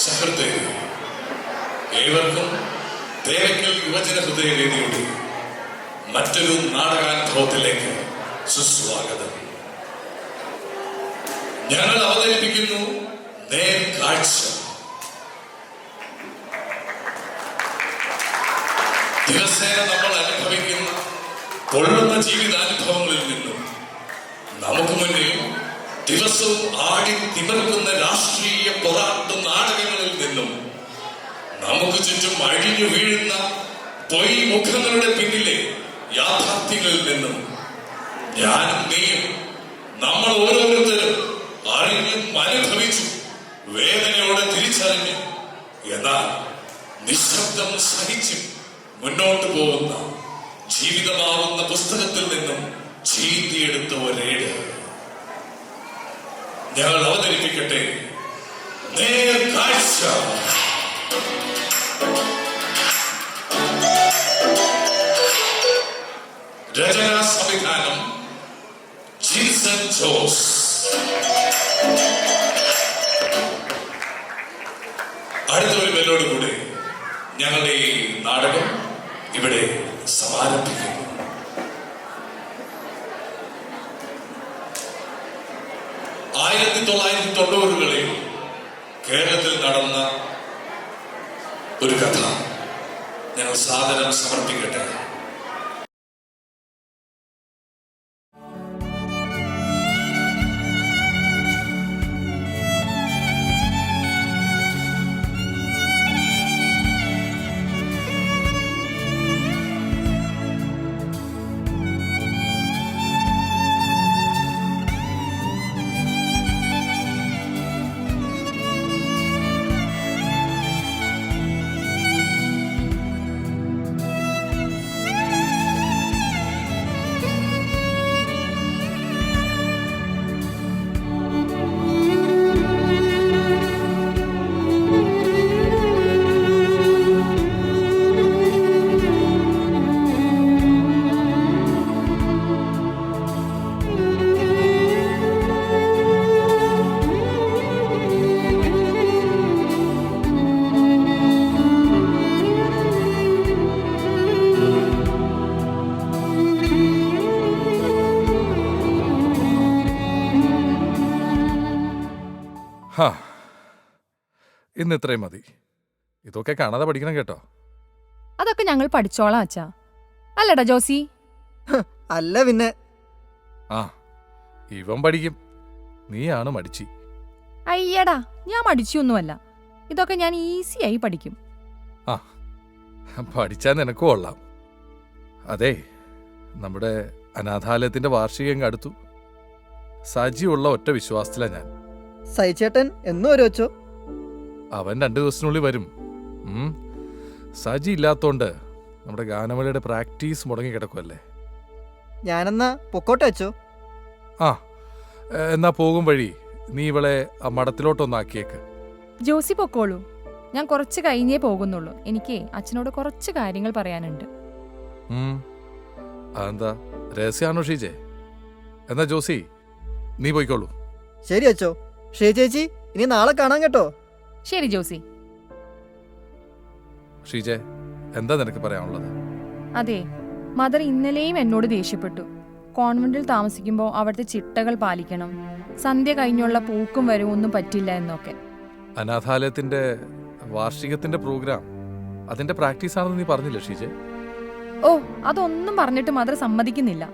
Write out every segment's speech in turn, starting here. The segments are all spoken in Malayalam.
സുഹൃത്തേ, ഏവർക്കും തേവയ്ക്കൽ യുവജന ഹൃദയവേദിയുടെ മറ്റൊരു നാടകാനുഭവത്തിലേക്ക് സുസ്വാഗതം. ഞങ്ങൾ അവതരിപ്പിക്കുന്നു നേർക്കാഴ്ച. ദിവസേന നമ്മൾ അനുഭവിക്കുന്ന പൊള്ളുന്ന ജീവിതാനുഭവങ്ങളിൽ നിന്നും നമുക്ക് മുന്നിൽ ദിവസവും ആടി തിമിർക്കുന്ന രാഷ്ട്രീയ പോരാട്ട നാടകങ്ങളിൽ നിന്നും നമുക്ക് ചുറ്റും അഴിഞ്ഞു വീഴുന്ന പൊയ് മുഖങ്ങളുടെ പിന്നിലെ യാഥാർത്ഥ്യങ്ങളിൽ നിന്നും ഞാനും നീയും നമ്മൾ ഓരോരുത്തരും അറിഞ്ഞും അനുഭവിച്ചു വേദനയോടെ തിരിച്ചറിഞ്ഞു, എന്നാൽ നിശബ്ദം സഹിച്ചും മുന്നോട്ട് പോകുന്ന ജീവിതമാവുന്ന പുസ്തകത്തിൽ നിന്നും ചീന്തിയെടുത്ത ഒരേട് ഞങ്ങൾ അവതരിപ്പിക്കട്ടെ. നേർക്കാഴ്ച. രചനാ സംവിധാനം ജിൻസൺ ജോസ്. അടുത്ത ഒരു ബെല്ലോടുകൂടെ ഞങ്ങളുടെ ഈ നാടകം ഇവിടെ സമാരംഭിക്കുന്നു. 1990-കളിൽ കേരളത്തിൽ നടന്ന ഒരു കഥ ഞങ്ങൾ സാദരം സമർപ്പിക്കട്ടെ. ഇന്ന് ഇത്രയും മതി. ഇതൊക്കെ കാണാതെ പഠിക്കണം കേട്ടോ. അതൊക്കെ ഞങ്ങൾ പഠിച്ചോളാം അച്ഛാ. അല്ലടാ ജോസി? അല്ല പിന്നെ. ആ, ഇവൻ പഠിക്കും, നീയാണ് മടിച്ചി. അയ്യടാ, ഞാൻ മടിച്ചൊന്നുമല്ല. ഇതൊക്കെ ഞാൻ ഈസിയായി പഠിക്കും. ആ, പഠിച്ചാൽ നിനക്ക് കൊള്ളാം. അതെ, നമ്മുടെ അനാഥാലയത്തിന്റെ വാർഷികം അടുത്തു. സജിയുള്ള ഒറ്റ വിശ്വാസത്തിലാണ് ഞാൻ. സൈചേട്ടൻ എന്നും ഒരു വെച്ചോ? അവൻ 2 ദിവസത്തിനുള്ളിൽ വരും. സജി ഇല്ലാത്തോണ്ട് നമ്മുടെ ഗാനമേളയുടെ പ്രാക്ടീസ് മുടങ്ങി കിടക്കുമല്ലേ. ഞാനെന്നാ പൊക്കോട്ടെ വെച്ചോ? ആ, എന്നാ പോകും വഴി നീ ഇവളെ ആ മഠത്തിലോട്ടൊന്നാക്കിയേക്ക്. ജോസി പൊക്കോളൂ, ഞാൻ കുറച്ച് കഴിഞ്ഞേ പോകുന്നുള്ളൂ. എനിക്ക് അച്ഛനോട് കുറച്ച് കാര്യങ്ങൾ പറയാനുണ്ട്. അതെന്താ, രഹസ്യാണോ ഷീജെ? എന്നാ ജോസി നീ പോയിക്കോളൂ. ശരി വെച്ചോ. ചേച്ചി, ഇനി നാളെ കാണാൻ കേട്ടോ. ശരി ജോസി. ഷീജെ, എന്താ നിനക്ക് പറയാനുള്ളത്? അതെ, മദർ ഇന്നലെയും എന്നോട് ദേഷ്യപ്പെട്ടു. കോൺവെന്റിൽ താമസിക്കുമ്പോൾ അവിടുത്തെ ചിട്ടകൾ പാലിക്കണം, സന്ധ്യ കഴിഞ്ഞുള്ള പൂക്കും വരവും ഒന്നും പറ്റില്ല എന്നൊക്കെ. അനാഥാലയത്തിന്റെ വാർഷികത്തിന്റെ പ്രോഗ്രാം അതിന്റെ പ്രാക്ടീസ് ആണെന്ന് നീ പറഞ്ഞില്ല ഷീജെ? ഓ, അതൊന്നും പറഞ്ഞിട്ട് മദർ സമ്മതിക്കുന്നില്ല.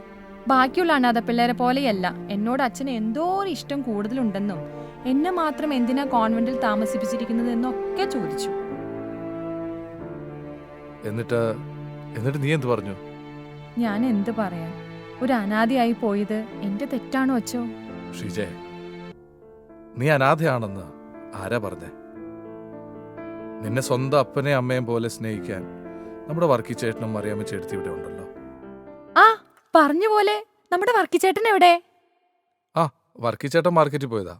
ബാക്കിയുള്ള അനാഥ പിള്ളേരെ പോലെയല്ല. എന്നോട് അച്ഛന് എന്തോ ഒരു ഇഷ്ടം കൂടുതലുണ്ടെന്നും എന്നെ മാത്രം എന്തിനാ കോൺവെന്റിൽ താമസിപ്പിച്ചിരിക്കുന്നത് എന്നൊക്കെ ചോദിച്ചു. എന്നിട്ട് നീ എന്ത് പറഞ്ഞു? ഞാൻ എന്ത് പറയാൻ, ഒരു അനാഥയായി പോയത് എന്റെ തെറ്റാണോ അച്ഛോ? ഷീജെ, നീ അനാഥയാണെന്ന് ആരാ പറഞ്ഞേ? നിന്നെ സ്വന്തം അപ്പനെയും അമ്മയും പോലെ സ്നേഹിക്കാൻ നമ്മുടെ വർക്കിച്ചേട്ടനും മറിയാമ്മ ചേട്ടത്തി ഇവിടെ ഉണ്ടല്ലോ. ആ, പറഞ്ഞ പോലെ നമ്മുടെ വർക്കിച്ചേട്ടൻ എവിടെ? ആ, വർക്കിച്ചേട്ടൻ മാർക്കറ്റിൽ പോയതാ.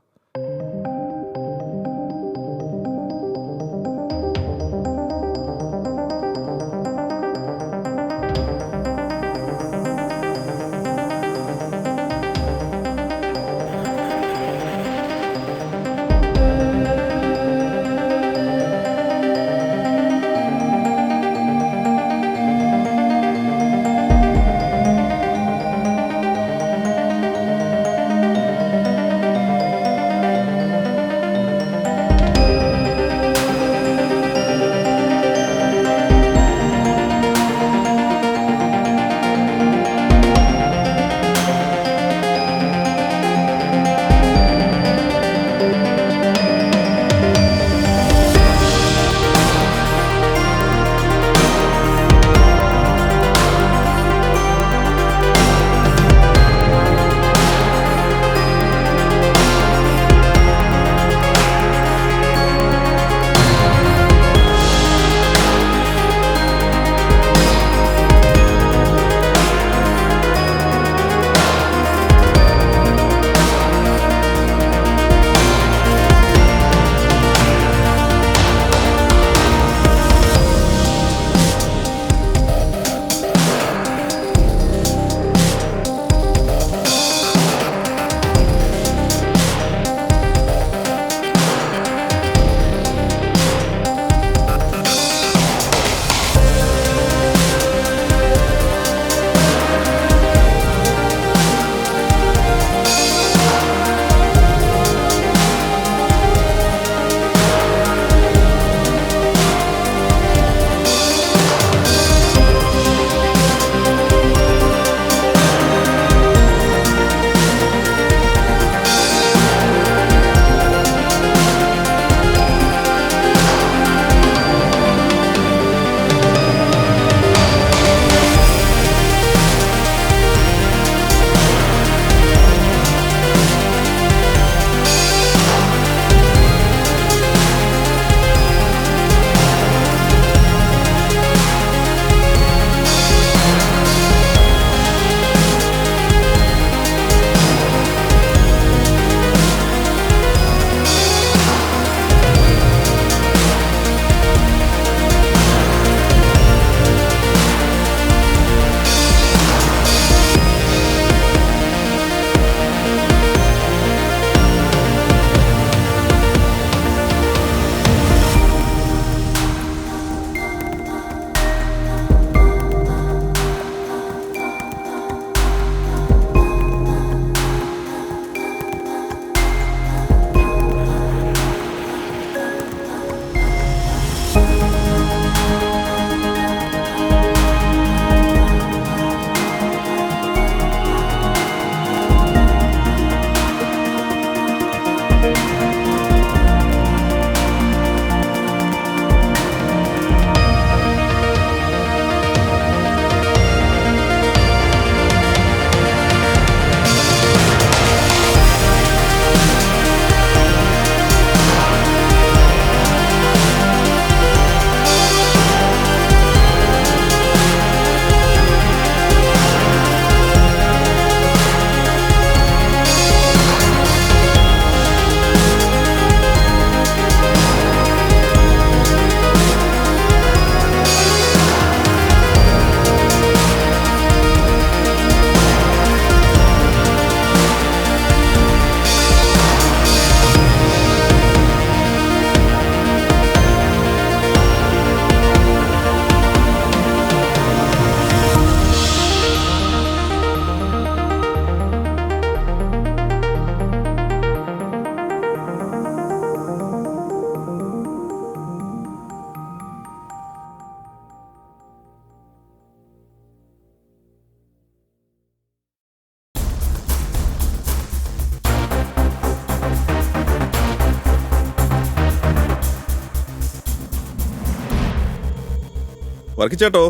വർക്കിച്ചേട്ടോ.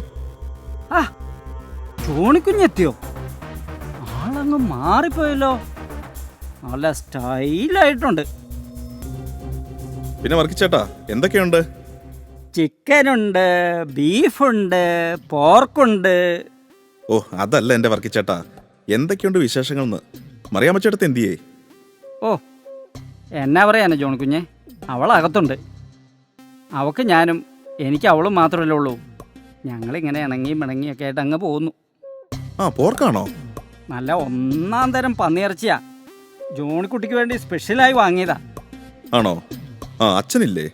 ആ ജോണിക്കുഞ്ഞെത്തിയോ? ആളങ്ങ് മാറിപ്പോയല്ലോ. നല്ല സ്റ്റൈലായിട്ടുണ്ട്. പിന്നെ വർക്കിച്ചേട്ടാ എന്തൊക്കെയുണ്ട്? ചിക്കനുണ്ട്, ബീഫുണ്ട്, പോർക്കുണ്ട്. ഓ അതല്ല എൻ്റെ വർക്കിച്ചേട്ടാ, എന്തൊക്കെയുണ്ട് വിശേഷങ്ങളെന്ന്. മറിയാമ്മച്ചേട്ടത്ത് എന്തിയേ? ഓ എന്നാ പറയാനാ ജോണിക്കുഞ്ഞെ, അവളകത്തുണ്ട്. അവൾക്ക് ഞാനും എനിക്ക് അവളും മാത്രമല്ലേ ഉള്ളൂ. ഞങ്ങളിങ്ങനെ ഇണങ്ങിയും ഇണങ്ങിയൊക്കെ ആയിട്ട് അങ്ങ് പോകുന്നു. ആ പോർക്കാണോ? നല്ല ഒന്നാം തരം പന്നിയിറച്ചിയാ. ജോണിക്കുട്ടിക്ക് വേണ്ടി സ്പെഷ്യലായി വാങ്ങിയതാ. ആണോ? ആ അച്ഛനില്ലേ?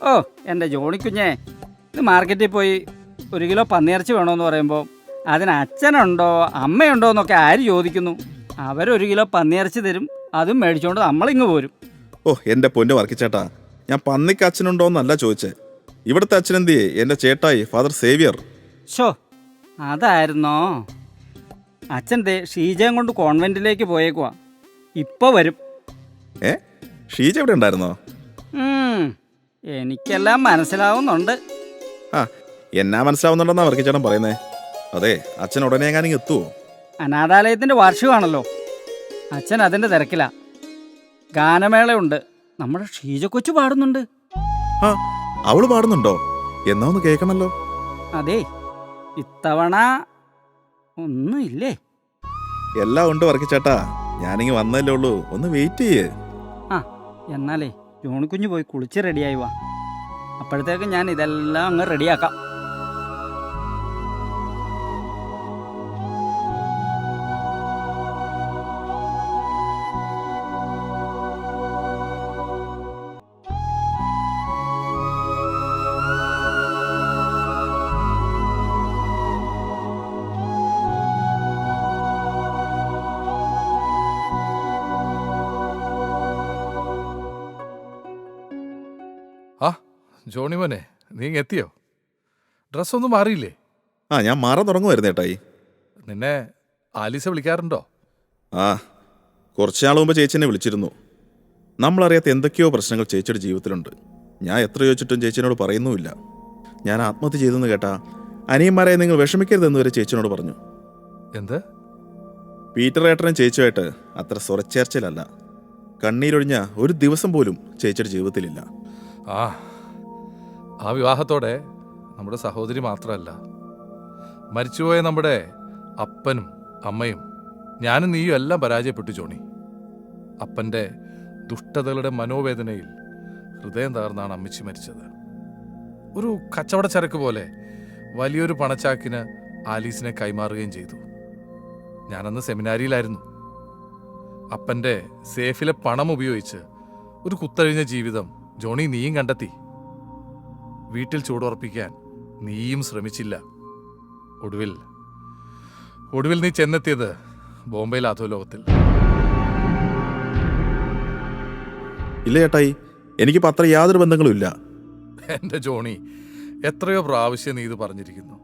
ഓ എൻ്റെ ജോണിക്കുഞ്ഞെ, ഇത് മാർക്കറ്റിൽ പോയി 1 കിലോ പന്നിയിറച്ചി വേണമെന്ന് പറയുമ്പോൾ അതിന് അച്ഛനുണ്ടോ അമ്മയുണ്ടോ എന്നൊക്കെ ആര് ചോദിക്കുന്നു? അവർ1 കിലോ പന്നിയിറച്ചി തരും, അതും മേടിച്ചുകൊണ്ട് നമ്മളിങ്ങ് പോരും. ഓ എൻ്റെ പൊന്ന് വർക്കിച്ചേട്ടാ, ഞാൻ പന്നിക്ക് അച്ഛനുണ്ടോന്നല്ല ചോദിച്ചേ. ഇവിടുത്തെ അച്ഛനെന്തിയേ? എൻ്റെ ചേട്ടായി ഫാദർ സേവിയർ. ഷോ അതായിരുന്നോ? അച്ഛൻ ദേ ഷീജയും കൊണ്ട് കോൺവെൻറ്റിലേക്ക് പോയേക്കുവാ. ഇപ്പോൾ വരും. ഏ ഷീജ എവിടെ ഉണ്ടായിരുന്നോ? എനിക്കെല്ലാം മനസ്സിലാവുന്നുണ്ട്. ആ എന്നാ മനസ്സിലാവുന്നുണ്ടെന്നാ വർക്കിച്ചേട്ടൻ പറയുന്നേ. അതെ, അച്ഛൻ ഉടനെ എങ്ങാനും എത്തുവോ? അനാഥാലയത്തിൻ്റെ വാർഷികമാണല്ലോ, അച്ഛൻ അതിൻ്റെ തിരക്കിലാ. ഗാനമേളയുണ്ട്, നമ്മുടെ ഷീജ കൊച്ചു പാടുന്നുണ്ട്. ആ അവള് പാടുന്നുണ്ടോ? എന്നാ ഒന്ന് കേൾക്കണല്ലോ. അതെ, ഇത്തവണ ഒന്നുമില്ലേ? എല്ലാം ഉണ്ട് വർക്കിച്ചേട്ടാ, ഞാനിങ്ങ് വന്നല്ലേ ഉള്ളൂ, ഒന്ന് വെയിറ്റ് ചെയ്യേ. ആ എന്നാലേ ജോണിക്കുഞ്ഞ് പോയി കുളിച്ച് റെഡിയായി വാ. അപ്പോഴത്തേക്ക് ഞാൻ ഇതെല്ലാം അങ്ങ് റെഡിയാക്കാം. ആ ജോണി മോനെ, നീ എത്തിയോ? ഡ്രസ്സൊന്നും മാറിയില്ലേ? ആ ഞാൻ മാറാൻ തുടങ്ങുമായിരുന്നു ചേട്ടായി. നിന്നെ ആലീസ വിളിക്കാറുണ്ടോ? ആ കുറച്ച് നാൾ മുമ്പ് ചേച്ചി എന്നെ വിളിച്ചിരുന്നു. നമ്മളറിയാത്ത എന്തൊക്കെയോ പ്രശ്നങ്ങൾ ചേച്ചിയുടെ ജീവിതത്തിലുണ്ട്. ഞാൻ എത്ര ചോദിച്ചിട്ടും ചേച്ചിനോട് പറയുന്നുമില്ല. ഞാൻ ആത്മഹത്യ ചെയ്തെന്ന് കേട്ടാ അനിയന്മാരെ നിങ്ങൾ വിഷമിക്കരുതെന്ന് വരെ ചേച്ചിനോട് പറഞ്ഞു. എന്ത്? പീറ്റർ ഏട്ടനും ചേച്ചിയുമായിട്ട് അത്ര സ്വരച്ചേർച്ചയിലല്ല. കണ്ണീരൊഴിഞ്ഞ ഒരു ദിവസം പോലും ചേച്ചിയുടെ ജീവിതത്തിലില്ല. ആ വിവാഹത്തോടെ നമ്മുടെ സഹോദരി മാത്രമല്ല, മരിച്ചുപോയ നമ്മുടെ അപ്പനും അമ്മയും ഞാനും നീയും എല്ലാം പരാജയപ്പെട്ടു ജോണി. അപ്പൻ്റെ ദുഷ്ടതകളുടെ മനോവേദനയിൽ ഹൃദയം തകർന്നാണ് അമ്മച്ചി മരിച്ചത്. ഒരു കച്ചവടച്ചരക്ക് പോലെ വലിയൊരു പണച്ചാക്കിന് ആലീസിനെ കൈമാറുകയും ചെയ്തു. ഞാനന്ന് സെമിനാരിയിലായിരുന്നു. അപ്പൻ്റെ സേഫിലെ പണം ഉപയോഗിച്ച് ഒരു കുത്തഴിഞ്ഞ ജീവിതം ജോണി നീയും കണ്ടെത്തി. വീട്ടിൽ ചൂടുറപ്പിക്കാൻ നീയും ശ്രമിച്ചില്ല. ഒടുവിൽ നീ ചെന്നെത്തിയത് ബോംബെയിലെ അധോലോകത്തിൽ. ഇല്ല ചേട്ടായി, എനിക്കിപ്പോൾ അത്ര യാതൊരു ബന്ധങ്ങളും ഇല്ല. എൻ്റെ ജോണി, എത്രയോ പ്രാവശ്യം നീ ഇത് പറഞ്ഞിരിക്കുന്നു.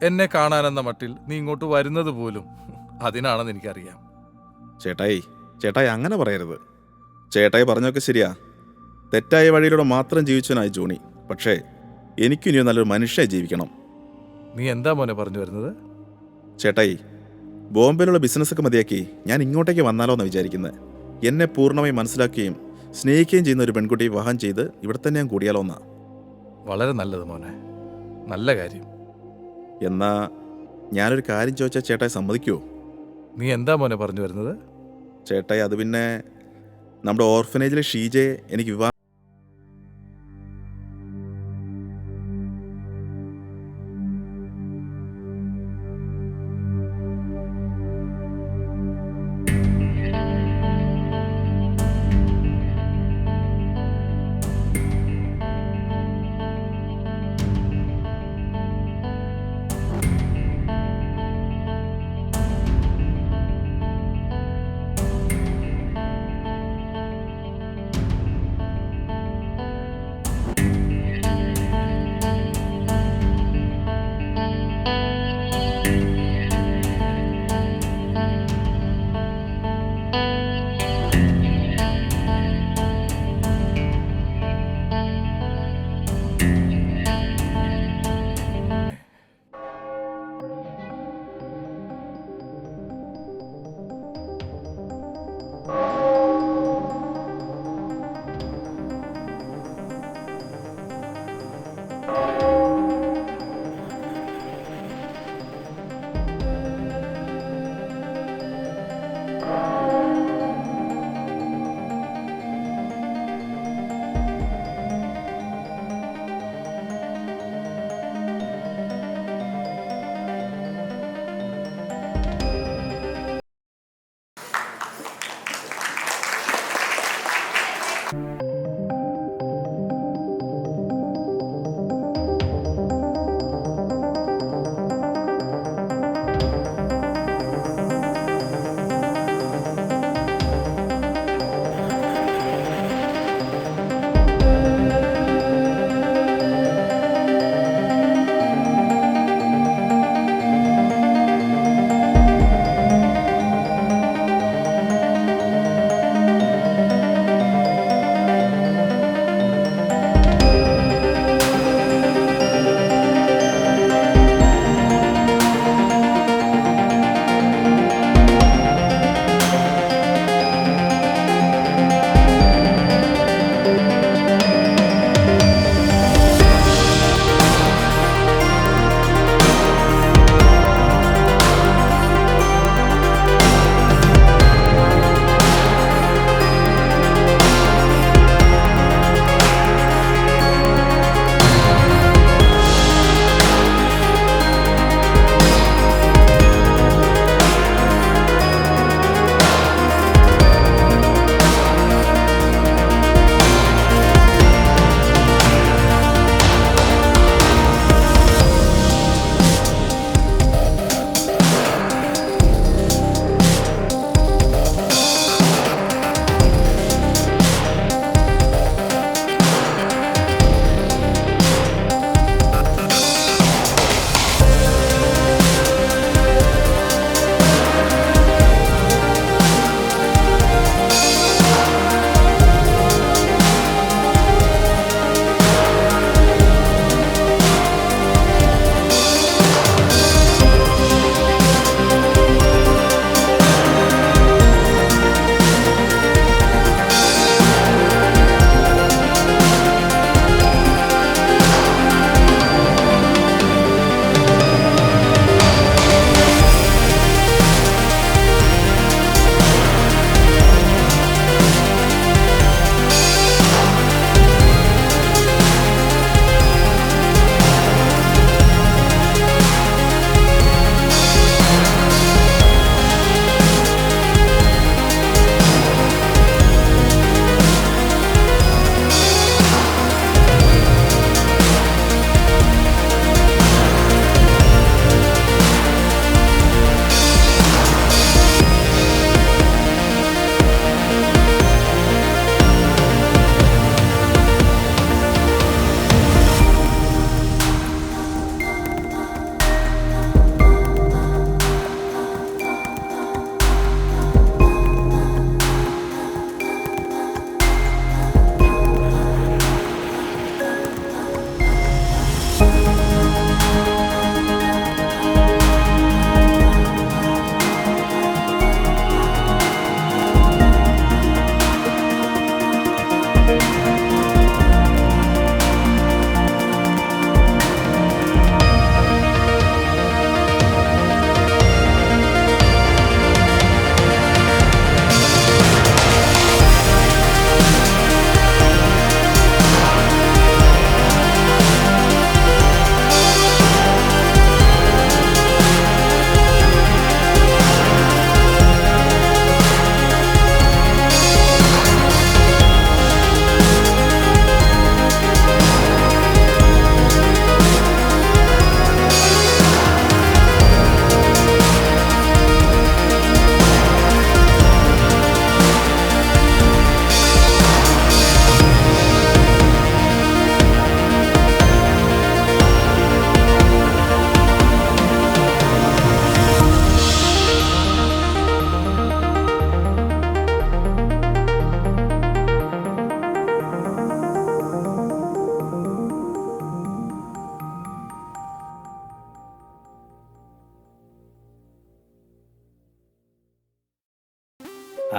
എന്നെ കാണാനെന്ന മട്ടിൽ നീ ഇങ്ങോട്ട് വരുന്നത് പോലും അതിനാണെന്ന് എനിക്കറിയാം. ചേട്ടായി അങ്ങനെ പറയരുത്. ചേട്ടായി പറഞ്ഞൊക്കെ ശരിയാ. തെറ്റായ വഴിയിലൂടെ മാത്രം ജീവിച്ചവനായി ജോണി. പക്ഷേ എനിക്കിനിയും നല്ലൊരു മനുഷ്യനായി ജീവിക്കണം. നീ എന്താ മോനെ പറഞ്ഞു വരുന്നത്? ചേട്ടായി, ബോംബെയിലുള്ള ബിസിനസ്സൊക്കെ മതിയാക്കി ഞാൻ ഇങ്ങോട്ടേക്ക് വന്നാലോ എന്ന് വിചാരിക്കുന്നത്. എന്നെ പൂർണ്ണമായി മനസ്സിലാക്കുകയും സ്നേഹിക്കുകയും ചെയ്യുന്ന ഒരു പെൺകുട്ടിയെ വിവാഹം ചെയ്ത് ഇവിടെ തന്നെ ഞാൻ കൂടിയാലോ എന്നാ. വളരെ നല്ലത് മോനെ, നല്ല കാര്യം. എന്നാ ഞാനൊരു കാര്യം ചോദിച്ചാൽ ചേട്ടായി സമ്മതിക്കുമോ? നീ എന്താ മോനെ പറഞ്ഞു വരുന്നത്? ചേട്ടായി, അത് പിന്നെ നമ്മുടെ ഓർഫനേജിലെ ഷീജയെ എനിക്ക് വിവാഹം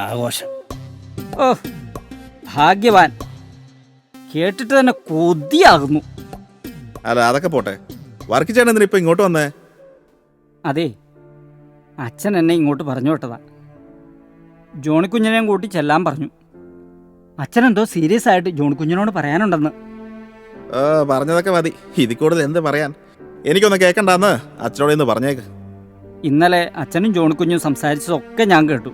ആഘോഷം. ഓ ഭാഗ്യവാൻ, കേട്ടിട്ട് തന്നെ കൊതിയാകുന്നു. അല്ല അതൊക്കെ പോട്ടെ, വർക്കിച്ചേട്ടൻ എന്തിനാ ഇപ്പൊ ഇങ്ങോട്ട് വന്നേ? അതെ, അച്ഛൻ എന്നെ ഇങ്ങോട്ട് പറഞ്ഞു വിട്ടതാ. ജോണിക്കുഞ്ഞിനെയും കൂട്ടി ചെല്ലാൻ പറഞ്ഞു. അച്ഛനെന്തോ സീരിയസ് ആയിട്ട് ജോണിക്കുഞ്ഞിനോട് പറയാനുണ്ടെന്ന്. പറഞ്ഞതൊക്കെ മതി, ഇതിൽ കൂടുതൽ എന്ത് പറയാൻ. എനിക്കൊന്ന് കേൾക്കണ്ടെന്ന് അച്ഛനോട് ഇന്ന് പറഞ്ഞേക്ക്. ഇന്നലെ അച്ഛനും ജോണിക്കുഞ്ഞും സംസാരിച്ചതൊക്കെ ഞാൻ കേട്ടു.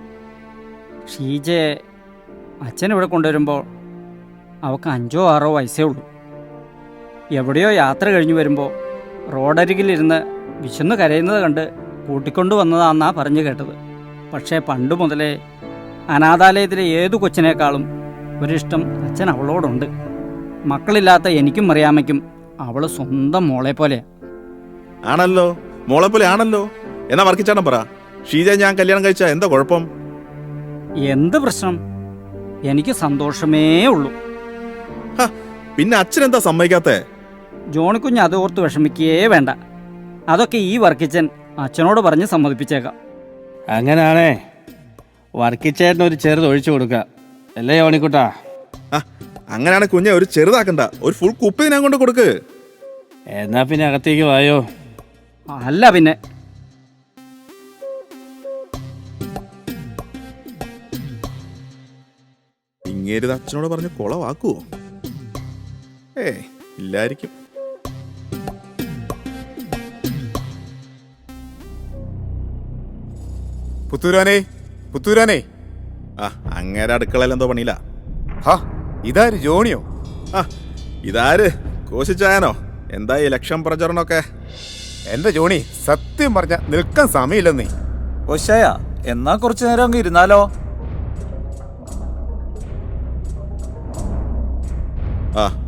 ഷീജയെ അച്ഛൻ ഇവിടെ കൊണ്ടുവരുമ്പോൾ അവൾക്ക് 5 or 6 വയസ്സേ ഉള്ളൂ. എവിടെയോ യാത്ര കഴിഞ്ഞു വരുമ്പോൾ റോഡരികിലിരുന്ന് വിശന്ന് കരയുന്നത് കണ്ട് കൂട്ടിക്കൊണ്ടു വന്നതാണെന്നാണ് പറഞ്ഞു കേട്ടത്. പക്ഷേ പണ്ട് മുതലേ അനാഥാലയത്തിലെ ഏതു കൊച്ചിനേക്കാളും ഒരിഷ്ടം അച്ഛൻ അവളോടുണ്ട്. മക്കളില്ലാത്ത എനിക്കും മറിയാമ്മയ്ക്കും അവൾ സ്വന്തം മോളെ പോലെയാണ്. ആണല്ലോ, മോളെ പോലെ ആണല്ലോ. എന്നാ വർക്കിച്ചേട്ടൻ പറ, ഷീജ ഞാൻ കല്യാണം കഴിച്ച എന്താ കുഴപ്പം? എന്ത് പ്രശ്നം? എനിക്ക് സന്തോഷമേ ഉള്ളൂ. പിന്നെ അച്ഛനെന്താ സമ്മതിക്കാത്തേ? ജോണിക്കുഞ്ഞ് അത് ഓർത്ത് വിഷമിക്കേ വേണ്ട. അതൊക്കെ ഈ വർക്കിച്ചൻ അച്ഛനോട് പറഞ്ഞ് സമ്മതിപ്പിച്ചേക്കാം. അങ്ങനാണേ വർക്കിച്ചേട്ടന് ഒരു ചെറുത് ഒഴിച്ചു കൊടുക്കുക അല്ലേ ഓണിക്കുട്ടാ? അങ്ങനെയാണ് കുഞ്ഞെ ഒരു ചെറുതാക്കണ്ട, ഒരു ഫുൾ കുപ്പി ഞാൻ കൊണ്ട് കൊടുക്ക്. എന്നാ പിന്നെ അകത്തേക്ക് വായോ. അല്ല പിന്നെ ഇങ്ങേരുത് അച്ഛനോട് പറഞ്ഞ് കൊളവാക്കുവോ? ഇല്ലായിരിക്കും. പുത്തൂരാനേ അങ്ങേരെ അടുക്കളയിൽ എന്തോ പണിയില്ല. ഇതാര് ജോണിയോ? ഇതാര് കോശിച്ചായനോ? എന്താ ഈ ഇലക്ഷൻ പ്രചരണമൊക്കെ? എന്റെ ജോണി, സത്യം പറഞ്ഞ നിൽക്കാൻ സമയമില്ലെന്നേ. കോശായ, എന്നാ കുറച്ചു നേരം അങ്ങ് ഇരുന്നാലോ?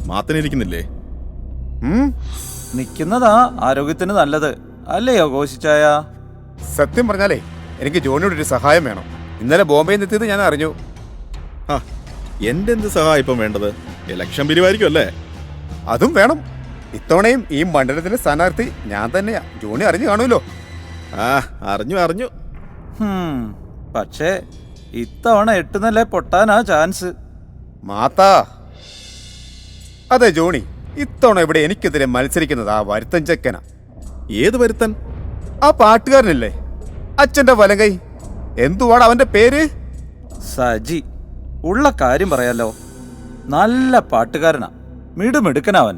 മാത്തനിരിക്കുന്നില്ലേ? നിക്കുന്നതാ ആരോഗ്യത്തിന് നല്ലത് അല്ലയോ കോശിച്ചായ? സത്യം പറഞ്ഞാലേ എനിക്ക് ജോണിയോട് ഒരു സഹായം വേണം. ഇന്നലെ ബോംബെയിൽ എത്തിയത് ഞാൻ അറിഞ്ഞു. എന്റെ എന്ത് സഹായം ഇപ്പം വേണ്ടത്? ഇലക്ഷൻ പിരിവായിരിക്കും അല്ലേ? അതും വേണം. ഇത്തവണയും ഈ മണ്ഡലത്തിലെ സ്ഥാനാർത്ഥി ഞാൻ തന്നെയാ. ജോണി അറിഞ്ഞു കാണുമല്ലോ. അറിഞ്ഞു. പക്ഷേ ഇത്തവണ 8 നില പൊട്ടാനാ ചാൻസ്. മാത്താ, അതെ ജോണി, ഇത്തവണ ഇവിടെ എനിക്കെതിരെ മത്സരിക്കുന്നത് ആ വരുത്തൻ ചെക്കനാ. ഏത് വരുത്തൻ? ആ പാട്ടുകാരനല്ലേ, അച്ഛന്റെ വലങ്കൈ. എന്തുവാണ് അവന്റെ പേര്? സജി. ഉള്ള കാര്യം പറയാലോ, നല്ല പാട്ടുകാരനാ, മിടുമിടുക്കനവൻ.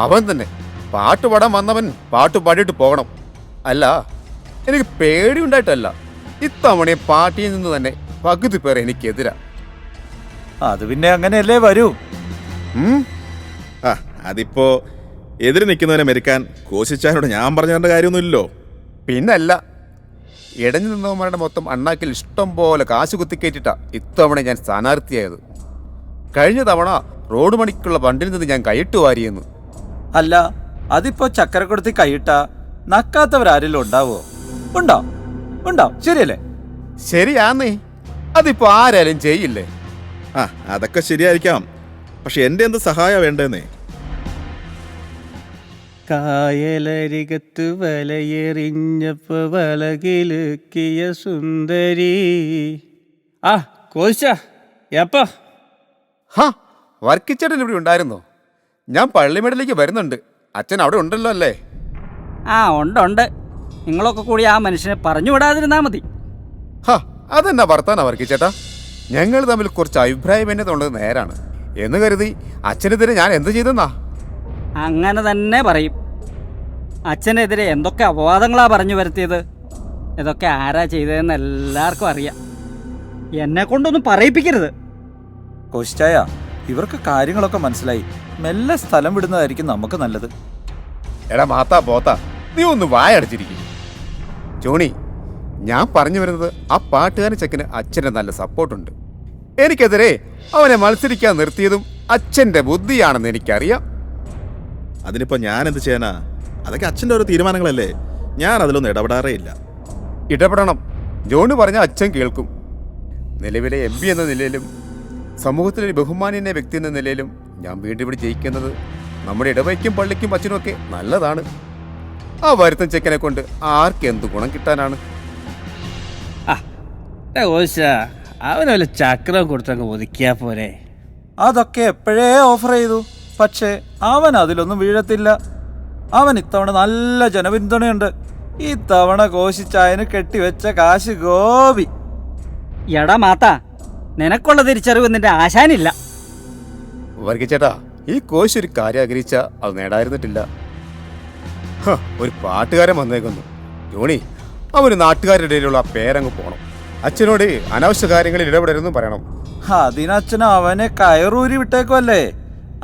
അവൻ തന്നെ പാട്ട് പാടാൻ വന്നവൻ പാട്ട് പാടിയിട്ട് പോകണം. അല്ല, എനിക്ക് പേടിയുണ്ടായിട്ടല്ല, ഇത്തവണ പാർട്ടിയിൽ നിന്ന് തന്നെ പകുതി പേർ എനിക്കെതിരാ. അത് പിന്നെ അങ്ങനെയല്ലേ വരൂ. അതിപ്പോ എതിര് നിൽക്കുന്നവനെ മെരുക്കാൻ കോശിച്ചാനോട് ഞാൻ പറഞ്ഞേണ്ട കാര്യമൊന്നുമില്ലല്ലോ. പിന്നല്ല, ഇടഞ്ഞു നിന്നവന്മാരുടെ മൊത്തം അണ്ണാക്കിൽ ഇഷ്ടം പോലെ കാശ് കുത്തിക്കയറ്റിട്ടാ ഇത്തവണ ഞാൻ സ്ഥാനാർത്ഥിയായത്. കഴിഞ്ഞ തവണ റോഡ് പണിക്കുള്ള ഫണ്ടിൽ നിന്ന് ഞാൻ കൈയിട്ട് വാരിയെന്ന്. അല്ല, അതിപ്പോ ചക്കരക്കൊടുത്തി കൈയിട്ട നക്കാത്തവരാരെങ്കിലും ഉണ്ടാവോ? ഉണ്ടോ? ശരിയല്ലേ? ശരിയാന്നേ, അതിപ്പോ ആരാലും ചെയ്യില്ലേ. അതൊക്കെ ശരിയായിരിക്കാം, പക്ഷെ എന്റെ എന്ത് സഹായം വേണ്ടേന്നേ? കായലരികത്ത് വലയെറിഞ്ഞപ്പോ വലകിലുക്കിയ സുന്ദരി. കോശ എപ്പോ? വർക്കിച്ചേട്ടൻ ഇവിടെ ഉണ്ടായിരുന്നോ? ഞാൻ പള്ളിമേടിലേക്ക് വരുന്നുണ്ട്. അച്ഛൻ അവിടെ ഉണ്ടല്ലോ അല്ലേ? ഉണ്ട്. നിങ്ങളൊക്കെ കൂടി ആ മനുഷ്യനെ പറഞ്ഞു വിടാതിരുന്നാ മതി. അതെന്നാ വർത്താനാ വർക്കിച്ചേട്ടാ? ഞങ്ങൾ തമ്മിൽ കുറച്ച് അഭിപ്രായ ഭിന്നത ഉള്ളത് നേരാണ് എന്ന് കരുതി അച്ഛനെതിരെ ഞാൻ എന്ത് ചെയ്തെന്നാ? അങ്ങനെ തന്നെ പറയും. അച്ഛനെതിരെ എന്തൊക്കെ അപവാദങ്ങളാ പറഞ്ഞു വരുത്തിയത്. ഇതൊക്കെ ആരാ ചെയ്തതെന്ന് എല്ലാവർക്കും അറിയാം. എന്നെ കൊണ്ടൊന്നും പറയിപ്പിക്കരുത്. കോശിച്ചായ, ഇവർക്ക് കാര്യങ്ങളൊക്കെ മനസ്സിലായി. മെല്ലെ സ്ഥലം വിടുന്നതായിരിക്കും നമുക്ക് നല്ലത്. എടാ മാത്താ പോത്താ, നീ ഒന്ന് വായടച്ചിരിക്കും. ജോണി, ഞാൻ പറഞ്ഞു വരുന്നത് ആ പാട്ടുകാരൻ ചെക്കന് അച്ഛൻ്റെ നല്ല സപ്പോർട്ടുണ്ട്. എനിക്കെതിരെ അവനെ മത്സരിക്കാൻ നിർത്തിയതും അച്ഛൻ്റെ ബുദ്ധിയാണെന്ന് എനിക്കറിയാം. അതിനിപ്പോ ഞാൻ എന്ത് ചെയ്യാനാ? അതൊക്കെ അച്ഛൻ്റെ ഓരോ തീരുമാനങ്ങളല്ലേ. ഞാൻ അതിലൊന്നും ഇടപെടാറേ ഇല്ല. ഇടപെടണം. ജോണി പറഞ്ഞ അച്ഛൻ കേൾക്കും. നിലവിലെ MP എന്ന നിലയിലും സമൂഹത്തിലെ ബഹുമാന്യനായ വ്യക്തി എന്ന നിലയിലും ഞാൻ വീണ്ടും ഇവിടെ ജയിക്കുന്നത് നമ്മുടെ ഇടവയ്ക്കും പള്ളിക്കും അച്ഛനുമൊക്കെ നല്ലതാണ്. ആ വരുത്തൻ ചെക്കനെ കൊണ്ട് ആർക്കെന്ത് ഗുണം കിട്ടാനാണ്? കോശ അവന് വല്ല ചക്രം കൊടുത്തങ്ങ് ഒതുക്കിയാ പോരെ. അതൊക്കെ എപ്പോഴേ ഓഫർ ചെയ്തു, പക്ഷേ അവൻ അതിലൊന്നും വീഴത്തില്ല. അവൻ ഇത്തവണ നല്ല ജനപിന്തുണയുണ്ട്. ഇത്തവണ കോശിച്ചായന് കെട്ടിവെച്ച കാശ് ഗോപി. എടാ മാത്ത, നിനക്കുള്ള തിരിച്ചറിവ് നിന്റെ ആശാനില്ല. വർഗിച്ചേട്ടാ, ഈ കോശി ഒരു കാര്യം ആഗ്രഹിച്ച അത് നേടായിരുന്നിട്ടില്ല. ഒരു പാട്ടുകാരൻ വന്നേക്കുന്നു. ജോണി, അവന് നാട്ടുകാരുടെ ഇടയിലുള്ള പേരങ്ങ് പോണം. അച്ഛനോട് അനാവശ്യ കാര്യങ്ങളിൽ ഇടപെടരുതെന്നും പറയണം. അതിനച്ഛൻ അവനെ കയറൂരി വിട്ടേക്കുമല്ലേ.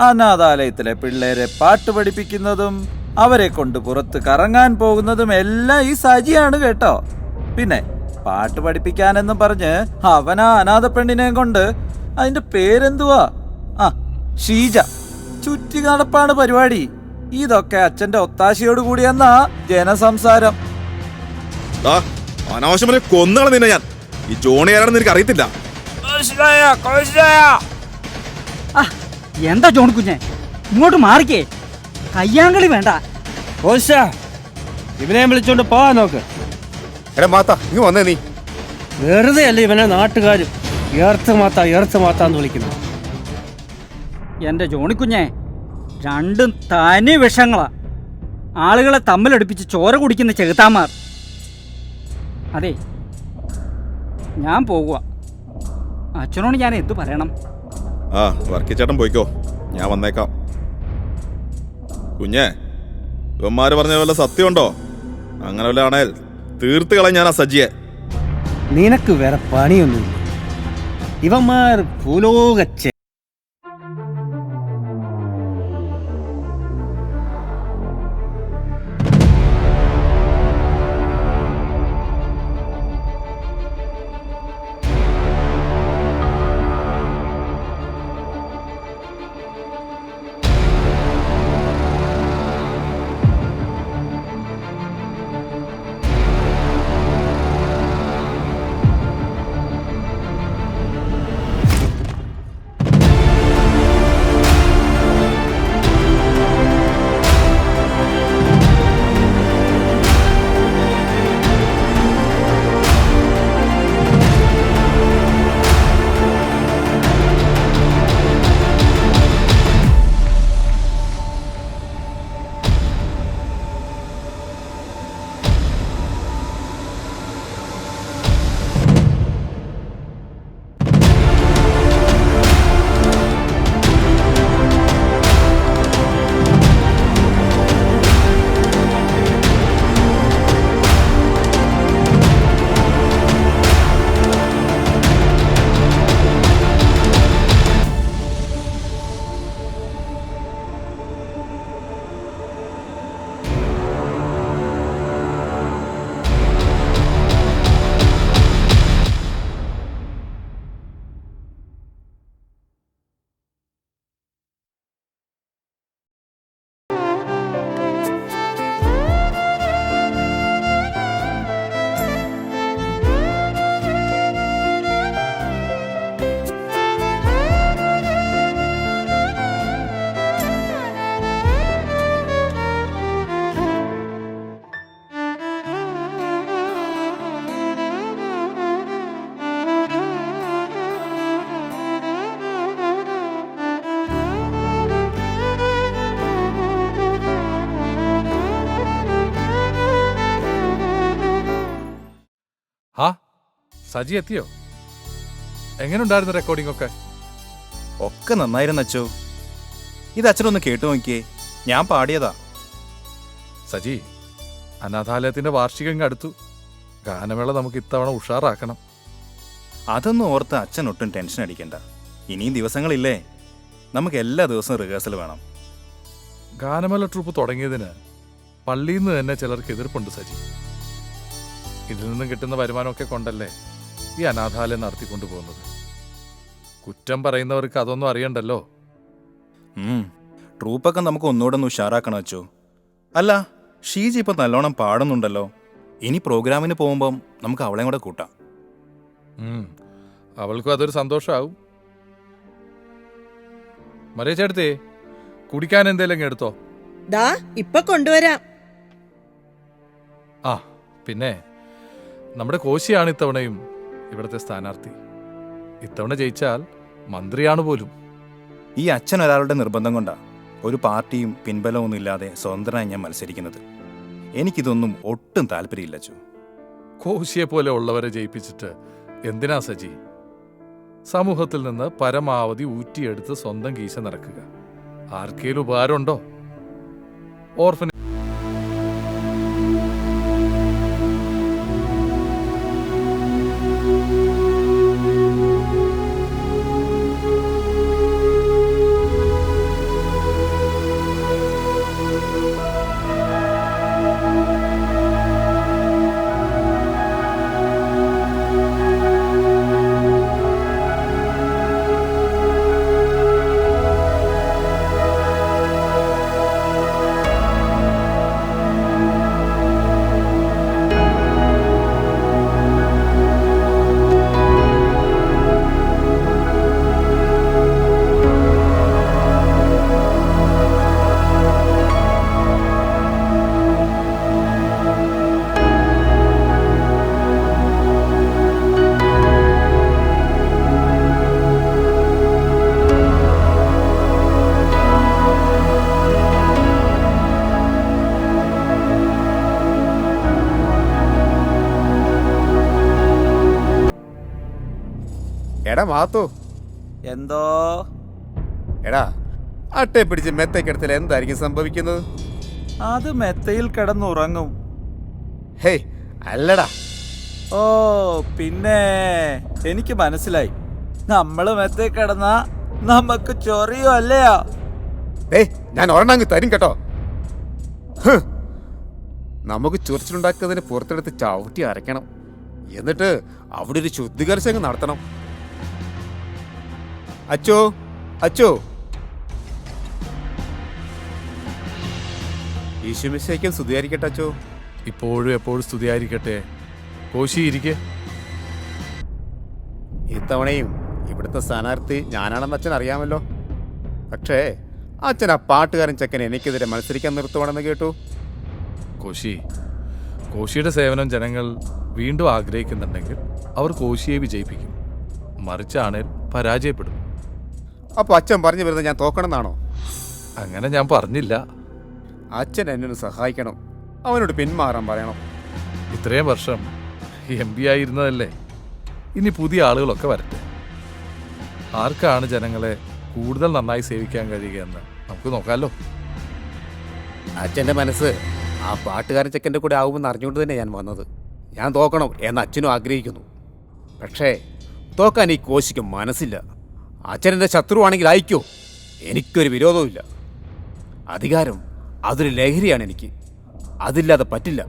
അനാഥാലയത്തിലെ പിള്ളേരെ പാട്ട് പഠിപ്പിക്കുന്നതും അവരെ കൊണ്ട് പുറത്ത് കറങ്ങാൻ പോകുന്നതും എല്ലാം ഈ സജിയാണ് കേട്ടോ. പിന്നെ പാട്ട് പഠിപ്പിക്കാനെന്നും പറഞ്ഞ് അവനാ അനാഥ പെണ്ണിനെ കൊണ്ട്, അതിന്റെ പേരെന്തുവാ, ഷീജ, ചുറ്റി നടപ്പാണ് പരിപാടി. ഇതൊക്കെ അച്ഛന്റെ ഒത്താശയോട് കൂടിയെന്നാ ജനസംസാരം. അനാവശ്യം കൊന്നുകള നിന്നെ ഞാൻ. ഈ ജോണി ആരാണെന്ന് എനിക്ക് അറിയത്തില്ല. എന്താ ജോണിക്കുഞ്ഞെ, ഇങ്ങോട്ട് മാറിക്കേ. കയ്യാങ്കളി വേണ്ട. കോശ, ഇവനെ വിളിച്ചോണ്ട് പോവാൻ നോക്ക്. എടാ മാത്ത, ഇങ്ങ് വന്നേ നീ. വെറുതെ അല്ലേ ഇവനെ നാട്ടുകാരും ഏർത്ത് മാത്താന്ന് വിളിക്കുന്നു. എൻ്റെ ജോണിക്കുഞ്ഞെ, രണ്ടും തനി വിഷങ്ങളാ. ആളുകളെ തമ്മിലടുപ്പിച്ച് ചോര കുടിക്കുന്ന ചെകുത്താന്മാർ. അതെ, ഞാൻ പോകുക. അച്ഛനോട് ഞാൻ എന്തു പറയണം? വർക്കിച്ചേട്ടൻ പോയിക്കോ, ഞാൻ വന്നേക്കാം. കുഞ്ഞേ, ഇവന്മാര് പറഞ്ഞ വല്ല സത്യമുണ്ടോ? അങ്ങനെ വല്ല ആണേൽ തീർത്ത് കളയും ഞാൻ ആ സജിയെ. നിനക്ക് വേറെ പണിയൊന്നുമില്ല. ഇവന്മാർ ഭൂലോകച്ചെ. സജി എത്തിയോ? എങ്ങനെയുണ്ടായിരുന്നു റെക്കോർഡിംഗ് ഒക്കെ? ഒക്കെ നന്നായിരുന്നു അച്ചോ. ഇത് അച്ഛനൊന്ന് കേട്ടു നോക്കിയേ, ഞാൻ പാടിയതാ. സജി, അനാഥാലയത്തിന്റെ വാർഷികം ഇങ്ങ് അടുത്തു. ഗാനമേള നമുക്ക് ഇത്തവണ ഉഷാറാക്കണം. അതൊന്നും ഓർത്ത് അച്ഛൻ ഒട്ടും ടെൻഷൻ അടിക്കണ്ട. ഇനിയും ദിവസങ്ങളില്ലേ, നമുക്ക് എല്ലാ ദിവസവും റിഹേഴ്സൽ വേണം. ഗാനമേള ട്രൂപ്പ് തുടങ്ങിയതിന് പള്ളിയിൽ നിന്ന് തന്നെ ചിലർക്ക് എതിർപ്പുണ്ട് സജി. ഇതിൽ നിന്നും കിട്ടുന്ന വരുമാനമൊക്കെ കൊണ്ടല്ലേ ഈ അനാഥാലയം നടത്തിക്കൊണ്ടു പോകുന്നത്. കുറ്റം പറയുന്നവർക്ക് അതൊന്നും അറിയണ്ടല്ലോ. ട്രൂപ്പൊക്കെ നമുക്ക് ഒന്നുകൂടെ ഒന്ന് ഉഷാറാക്കണം അച്ചോ. അല്ല, ഷീജി ഇപ്പം നല്ലോണം പാടുന്നുണ്ടല്ലോ. ഇനി പ്രോഗ്രാമിന് പോകുമ്പം നമുക്ക് അവളെയും കൂടെ കൂട്ടാം. അവൾക്കും അതൊരു സന്തോഷമാവും. മറിയ ചേട്ടത്തി, കുടിക്കാൻ എന്തേലും എടുത്തോ? ദാ ഇപ്പൊ കൊണ്ടുവരാം. പിന്നെ നമ്മുടെ കോശിയാണ് ഇത്തവണയും ഇവിടുത്തെ സ്ഥാനാർത്ഥി. ഇത്തവണ ജയിച്ചാൽ മന്ത്രിയാണ് പോലും. ഈ അച്ഛൻ ഒരാളുടെ നിർബന്ധം കൊണ്ടാണ് ഒരു പാർട്ടിയും പിൻബലമൊന്നും ഇല്ലാതെ സ്വതന്ത്രനായി ഞാൻ മത്സരിക്കുന്നത്. എനിക്കിതൊന്നും ഒട്ടും താല്പര്യമില്ല അച്ചു. കോശിയെ പോലെ ഉള്ളവരെ ജയിപ്പിച്ചിട്ട് എന്തിനാ സജി? സമൂഹത്തിൽ നിന്ന് പരമാവധി ഊറ്റിയെടുത്ത് സ്വന്തം കീശ നിറക്കുക. ആർക്കേലും ഉപകാരമുണ്ടോ? ഓർഫൻ എടാ മാത്തോ, എന്തോ എടാ അട്ടയെ പിടിച്ച് മെത്തക്കെടുത്തിൽ എന്തായിരിക്കും സംഭവിക്കുന്നത്? അത് മെത്തയിൽ കിടന്നുറങ്ങും. ഹേയ് അല്ലടാ. ഓ പിന്നെ എനിക്ക് മനസ്സിലായി. നമ്മള് മെത്തയിൽ കിടന്ന നമുക്ക് ചൊറിയോ അല്ലയോ? ഏയ് ഞാൻ ഒരെണ്ണങ്ങ് തരും കേട്ടോ. ഹ്. നമുക്ക് ചൊറിച്ചിലുണ്ടാക്കുന്നതിന് പുറത്തെടുത്ത് ചവിട്ടി അരയ്ക്കണം. എന്നിട്ട് അവിടെ ഒരു ശുദ്ധീകരണം നടത്തണം. അച്ചോ അച്ചോ, ഈശോമിശിഹായ്ക്കും സ്തുതിയായിരിക്കട്ടെ അച്ചോ. ഇപ്പോഴും എപ്പോഴും സ്തുതിയായിരിക്കട്ടെ. കോശി ഇരിക്കെ. ഇത്തവണയും ഇവിടുത്തെ സ്ഥാനാർത്ഥി ഞാനാണെന്ന് അച്ഛൻ അറിയാമല്ലോ. പക്ഷേ അച്ഛൻ ആ പാട്ടുകാരൻ ചെക്കൻ എനിക്കെതിരെ മത്സരിക്കാൻ നിർത്തുവാണെന്ന് കേട്ടു. കോശിയുടെ സേവനം ജനങ്ങൾ വീണ്ടും ആഗ്രഹിക്കുന്നുണ്ടെങ്കിൽ അവർ കോശിയെ വിജയിപ്പിക്കും. മറിച്ചാണേൽ പരാജയപ്പെടും. അപ്പോൾ അച്ഛൻ പറഞ്ഞു വരുന്നത് ഞാൻ തോക്കണമെന്നാണോ? അങ്ങനെ ഞാൻ പറഞ്ഞില്ല. അച്ഛൻ എന്നൊന്ന് സഹായിക്കണം. അവനോട് പിന്മാറാൻ പറയണം. ഇത്രയും വർഷം MP ആയിരുന്നതല്ലേ. ഇനി പുതിയ ആളുകളൊക്കെ വരട്ടെ. ആർക്കാണ് ജനങ്ങളെ കൂടുതൽ നന്നായി സേവിക്കാൻ കഴിയുകയെന്ന് നമുക്ക് നോക്കാമല്ലോ. അച്ഛൻ്റെ മനസ്സ് ആ പാട്ടുകാരൻ ചെക്കൻ്റെ കൂടെ ആവുമെന്ന് അറിഞ്ഞുകൊണ്ട് തന്നെ ഞാൻ വന്നത്. ഞാൻ തോക്കണം എന്ന് അച്ഛനും ആഗ്രഹിക്കുന്നു. പക്ഷേ തോക്കാൻ ഈ കോശിക്ക് മനസ്സില്ല. അച്ഛനെൻ്റെ ശത്രുവാണെങ്കിൽ അയക്കോ, എനിക്കൊരു വിരോധവുമില്ല. അധികാരം അതൊരു ലഹരിയാണ് എനിക്ക്. അതില്ലാതെ പറ്റില്ല.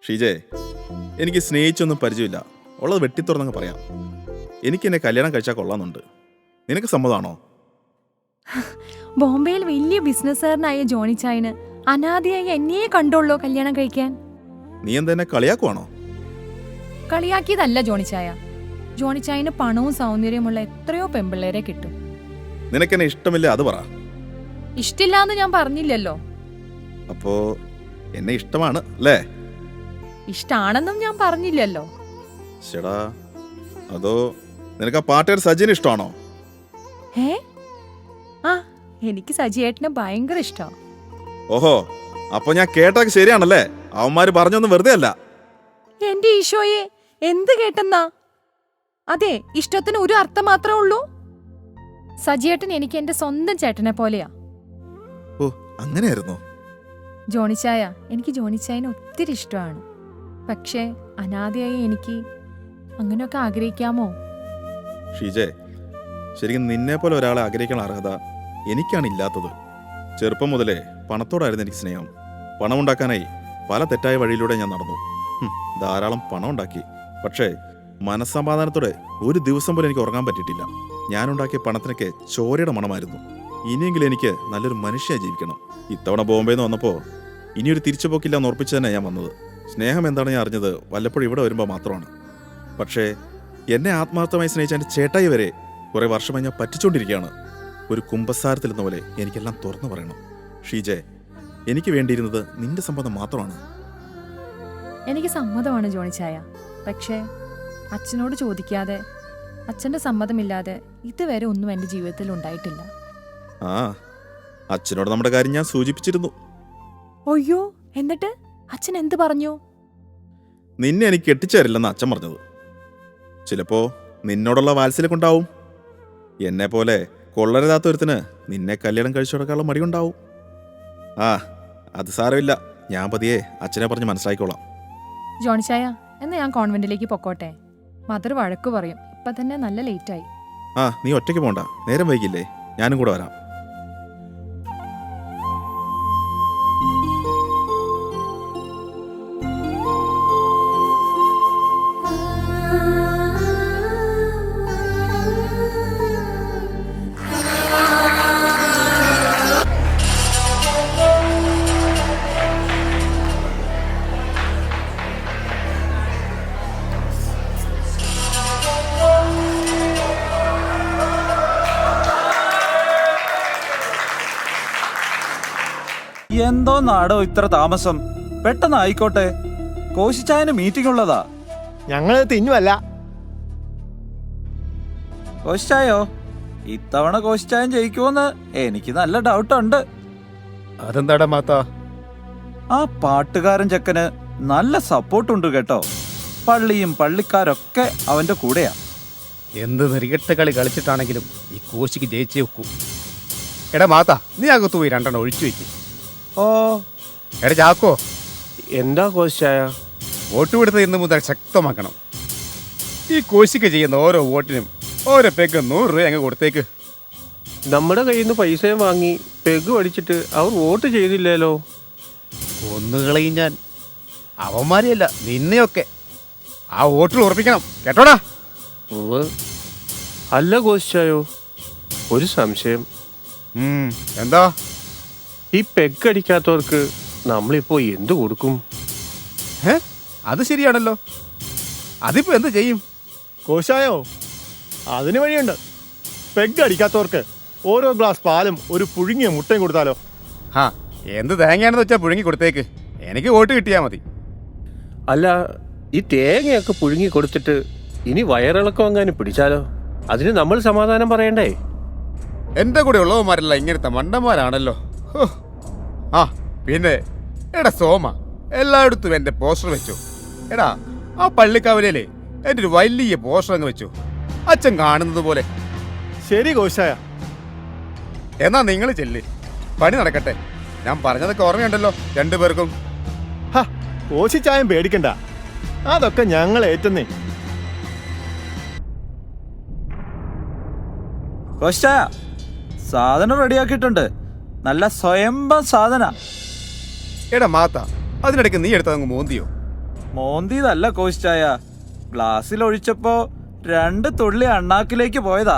ഷീജേ, എനിക്ക് സ്നേഹിച്ചൊന്നും പരിചയമില്ല, ഉള്ളത് വെട്ടിത്തുറന്നങ്ങ് പറയാം. എനിക്ക് എന്നെ കല്യാണം കഴിച്ചാൽ കൊള്ളാമെന്നുണ്ട്. നിനക്ക് സമ്മതമാണോ? ബോംബെയിൽ വലിയ ബിസിനസ്സുകാരനായ ജോണിച്ചായന് അനാഥയായി എന്നെയേ കണ്ടുള്ളൂ കല്യാണം കഴിക്കാൻ. നീ എന്താ എന്നെ കളിയാക്കുവാണോ? കളിയാക്കിയതല്ല ജോണിച്ചായ. ജോണിച്ചായന് പണവും സൗന്ദര്യമുള്ള എത്രയോ പെമ്പിള്ളേരെ കിട്ടും. നിനക്കെന്നെ ഇഷ്ടമില്ല, അത് പറ. ഇഷ്ടില്ലാന്ന് ഞാൻ പറഞ്ഞില്ലല്ലോ. അപ്പോ എന്നെ ഇഷ്ടമാണ് അല്ലേ? ഇഷ്ടാണെന്നും ഞാൻ പറഞ്ഞില്ലല്ലോ. ചേടാ, അതോ നിനക്ക് ആ പാട്ടുകാർ സജിന് ഇഷ്ടമാണോ? ഏ ആ, എനിക്ക് സജിയേട്ടനെ ഭയങ്കര ഇഷ്ടമാണ്. ഓഹോ, അപ്പൊ ഞാൻ കേട്ടൊക്കെ ശരിയാണല്ലേ? അവന്മാര് പറഞ്ഞൊന്നും വെറുതെ അല്ല. എന്റെ ഈശോയെ, എന്ത് കേട്ടെന്നാ? അതെ, ഇഷ്ടത്തിന് ഒരു അർത്ഥം മാത്രമേ ഉള്ളൂ. സജിയേട്ടൻ എനിക്ക് എന്റെ സ്വന്തം ചേട്ടനെ പോലെയാ. ഓ, അങ്ങനെയായിരുന്നോ? ജോണിച്ചായ, എനിക്ക് ജോണിച്ചായനെ ഒത്തിരി ഇഷ്ടമാണ്. പക്ഷേ അനാഥയായി എനിക്ക് അങ്ങനെയൊക്കെ ആഗ്രഹിക്കാമോ? ഷീജേ, ശരിക്കും നിന്നെ പോലെ ഒരാളെ ആഗ്രഹിക്കാൻ അർഹത എനിക്കാണ് ഇല്ലാത്തത്. ചെറുപ്പം മുതലേ പണത്തോടായിരുന്നു എനിക്ക് സ്നേഹം. പണം ഉണ്ടാക്കാനായി പല തെറ്റായ വഴിയിലൂടെ ഞാൻ നടന്നു. ധാരാളം പണം ഉണ്ടാക്കി. പക്ഷേ മനസ്സമാധാനത്തോടെ ഒരു ദിവസം പോലും എനിക്ക് ഉറങ്ങാൻ പറ്റിയിട്ടില്ല. ഞാനുണ്ടാക്കിയ പണത്തിനൊക്കെ ചോരയുടെ മണമായിരുന്നു. ഇനിയെങ്കിലും എനിക്ക് നല്ലൊരു മനുഷ്യനായി ജീവിക്കണം. ഇത്തവണ ബോംബെയിൽ നിന്ന് വന്നപ്പോൾ ഇനിയൊരു തിരിച്ചുപോക്കില്ല എന്ന് ഉറപ്പിച്ച് തന്നെ ഞാൻ വന്നത്. സ്നേഹം എന്താണ് ഞാൻ അറിഞ്ഞത് വല്ലപ്പോഴും ഇവിടെ വരുമ്പോൾ മാത്രമാണ്. പക്ഷേ എന്നെ ആത്മാർത്ഥമായി സ്നേഹിച്ച എൻ്റെ ചേട്ടായി വരെ കുറേ വർഷമായി ഞാൻ പറ്റിച്ചുകൊണ്ടിരിക്കുകയാണ്. ഒരു കുമ്പസാരത്തിൽ എന്ന പോലെ എനിക്കെല്ലാം തുറന്നു പറയണം. ഷീജെ, എനിക്ക് വേണ്ടിയിരുന്നത് നിന്റെ സമ്മതം മാത്രമാണ്. എനിക്ക് സമ്മതമാണ് ജോണിച്ചായ. പക്ഷേ അച്ഛനോട് ചോദിക്കാതെ, അച്ഛൻ്റെ സമ്മതമില്ലാതെ ഇതുവരെ ഒന്നും എൻ്റെ ജീവിതത്തിൽ ഉണ്ടായിട്ടില്ല. ആ, അച്ഛനോട് നമ്മുടെ കാര്യം ഞാൻ സൂചിപ്പിച്ചിരുന്നു. ഒയ്യോ, എന്നിട്ട് അച്ഛൻ എന്ത് പറഞ്ഞു? നിന്നെ എനിക്ക് കെട്ടിച്ചേരില്ലെന്ന് അച്ഛൻ പറഞ്ഞത്. ചിലപ്പോ നിന്നോടുള്ള വാത്സല്യം കൊണ്ടാവും. എന്നെ പോലെ കൊള്ളരുതാത്തൊരുത്തിന് നിന്നെ കല്യാണം കഴിച്ചു കൊടുക്കാനുള്ള മടിയുണ്ടാവും. ആ, അത് സാരമില്ല, ഞാൻ പതിയെ അച്ഛനെ പറഞ്ഞ് മനസ്സിലാക്കിക്കോളാം. ജോണിച്ചായ, എന്നാ ഞാൻ കോൺവെന്റിലേക്ക് പൊക്കോട്ടെ. മദർ വഴക്ക് പറയും. ഇപ്പൊ തന്നെ നല്ല ലേറ്റായി. ആ, നീ ഒറ്റയ്ക്ക് പോണ്ട, നേരം വൈകില്ലേ, ഞാനും കൂടെ വരാം. എന്തോ നാടോ ഇത്ര താമസം? പെട്ടെന്ന് ആയിക്കോട്ടെ, കോശിച്ചായന് മീറ്റിംഗ് ഉള്ളതാ. ഞങ്ങൾ തിന്നുമല്ല. കോശിച്ചായോ, ഇത്തവണ കോശിച്ചായൻ ജയിക്കുമെന്ന് എനിക്ക് നല്ല ഡൗട്ടുണ്ട്. അതെന്താടാ മാത്താ? ആ പാട്ടുകാരൻ ചെക്കന് നല്ല സപ്പോർട്ടുണ്ട് കേട്ടോ. പള്ളിയും പള്ളിക്കാരൊക്കെ അവന്റെ കൂടെയാ. എന്ത് നെറികെട്ട കളി കളിച്ചിട്ടാണെങ്കിലും ഈ കോശിക്ക് ജയിച്ചേ വെക്കൂ. എടാ മാത്താ, നീ അകത്ത് പോയി രണ്ടെണ്ണം ഒഴിച്ചു വെക്ക്. ഓ, എടാ ചാക്കോ, എന്താ കോശായ? വോട്ട് കൊടുത്ത് ഇന്ന് മുതൽ ശക്തമാക്കണം. ഈ കോശിക്ക് ചെയ്യുന്ന ഓരോ വോട്ടിനും ഓരോ പെഗ് 100 രൂപ അങ്ങ് കൊടുത്തേക്ക്. നമ്മുടെ കയ്യിൽ നിന്ന് പൈസയും വാങ്ങി പെഗ് അടിച്ചിട്ട് അവർ വോട്ട് ചെയ്തില്ലല്ലോ. ഒന്നുകളയും ഞാൻ. അവന്മാരെയല്ല, നിന്നെയൊക്കെ ആ വോട്ടിൽ ഉറപ്പിക്കണം കേട്ടോടാ. അല്ല കോശായോ, ഒരു സംശയം. എന്താ? ഈ പെഗ് അടിക്കാത്തവർക്ക് നമ്മളിപ്പോ എന്തു കൊടുക്കും? അത് ശരിയാണല്ലോ. അതിപ്പോ എന്ത് ചെയ്യും? കോശായോ, അതിന് വഴിയുണ്ട്. പെഗ് അടിക്കാത്തവർക്ക് ഓരോ ഗ്ലാസ് പാലും ഒരു പുഴുങ്ങിയ മുട്ടയും കൊടുത്താലോ? ആ, എന്ത് തേങ്ങയാണെന്ന് വെച്ചാൽ പുഴുങ്ങി കൊടുത്തേക്ക്. എനിക്ക് വോട്ട് കിട്ടിയാ മതി. അല്ല, ഈ തേങ്ങയൊക്കെ പുഴുങ്ങി കൊടുത്തിട്ട് ഇനി വയറിളക്കം എങ്ങാനും പിടിച്ചാലോ? അതിന് നമ്മൾ സമാധാനം പറയണ്ടേ? എന്റെ കൂടെ ഉള്ളവന്മാരല്ല ഇങ്ങനത്തെ മണ്ടന്മാരാണല്ലോ. ആ പിന്നെ എടാ സോമ, എല്ലായിടത്തും എന്റെ പോസ്റ്റർ വെച്ചു. എടാ, ആ പള്ളിക്കവലയിലെ എന്റെ ഒരു വലിയ പോസ്റ്റർ അങ്ങ് വെച്ചു, അച്ഛൻ കാണുന്നത് പോലെ. ശരി കോശായ. എന്നാ നിങ്ങൾ ചെല്ല്, പണി നടക്കട്ടെ. ഞാൻ പറഞ്ഞതൊക്കെ ഓർമ്മയുണ്ടല്ലോ രണ്ടുപേർക്കും? കോശിച്ചായം പേടിക്കണ്ട, അതൊക്കെ ഞങ്ങൾ ഏറ്റുന്നേ. കോശായ, സാധനം റെഡിയാക്കിയിട്ടുണ്ട്. നല്ല സ്വയംഭം സാധന. എടാ മാത്ത, അതിനിടയ്ക്ക് നീ എടുത്തതങ്ങ് മോന്തിയോ? മോന്തിയതല്ല കോശിച്ചായ, ഗ്ലാസ്സിൽ ഒഴിച്ചപ്പോ 2 തുള്ളി അണ്ണാക്കിലേക്ക് പോയതാ.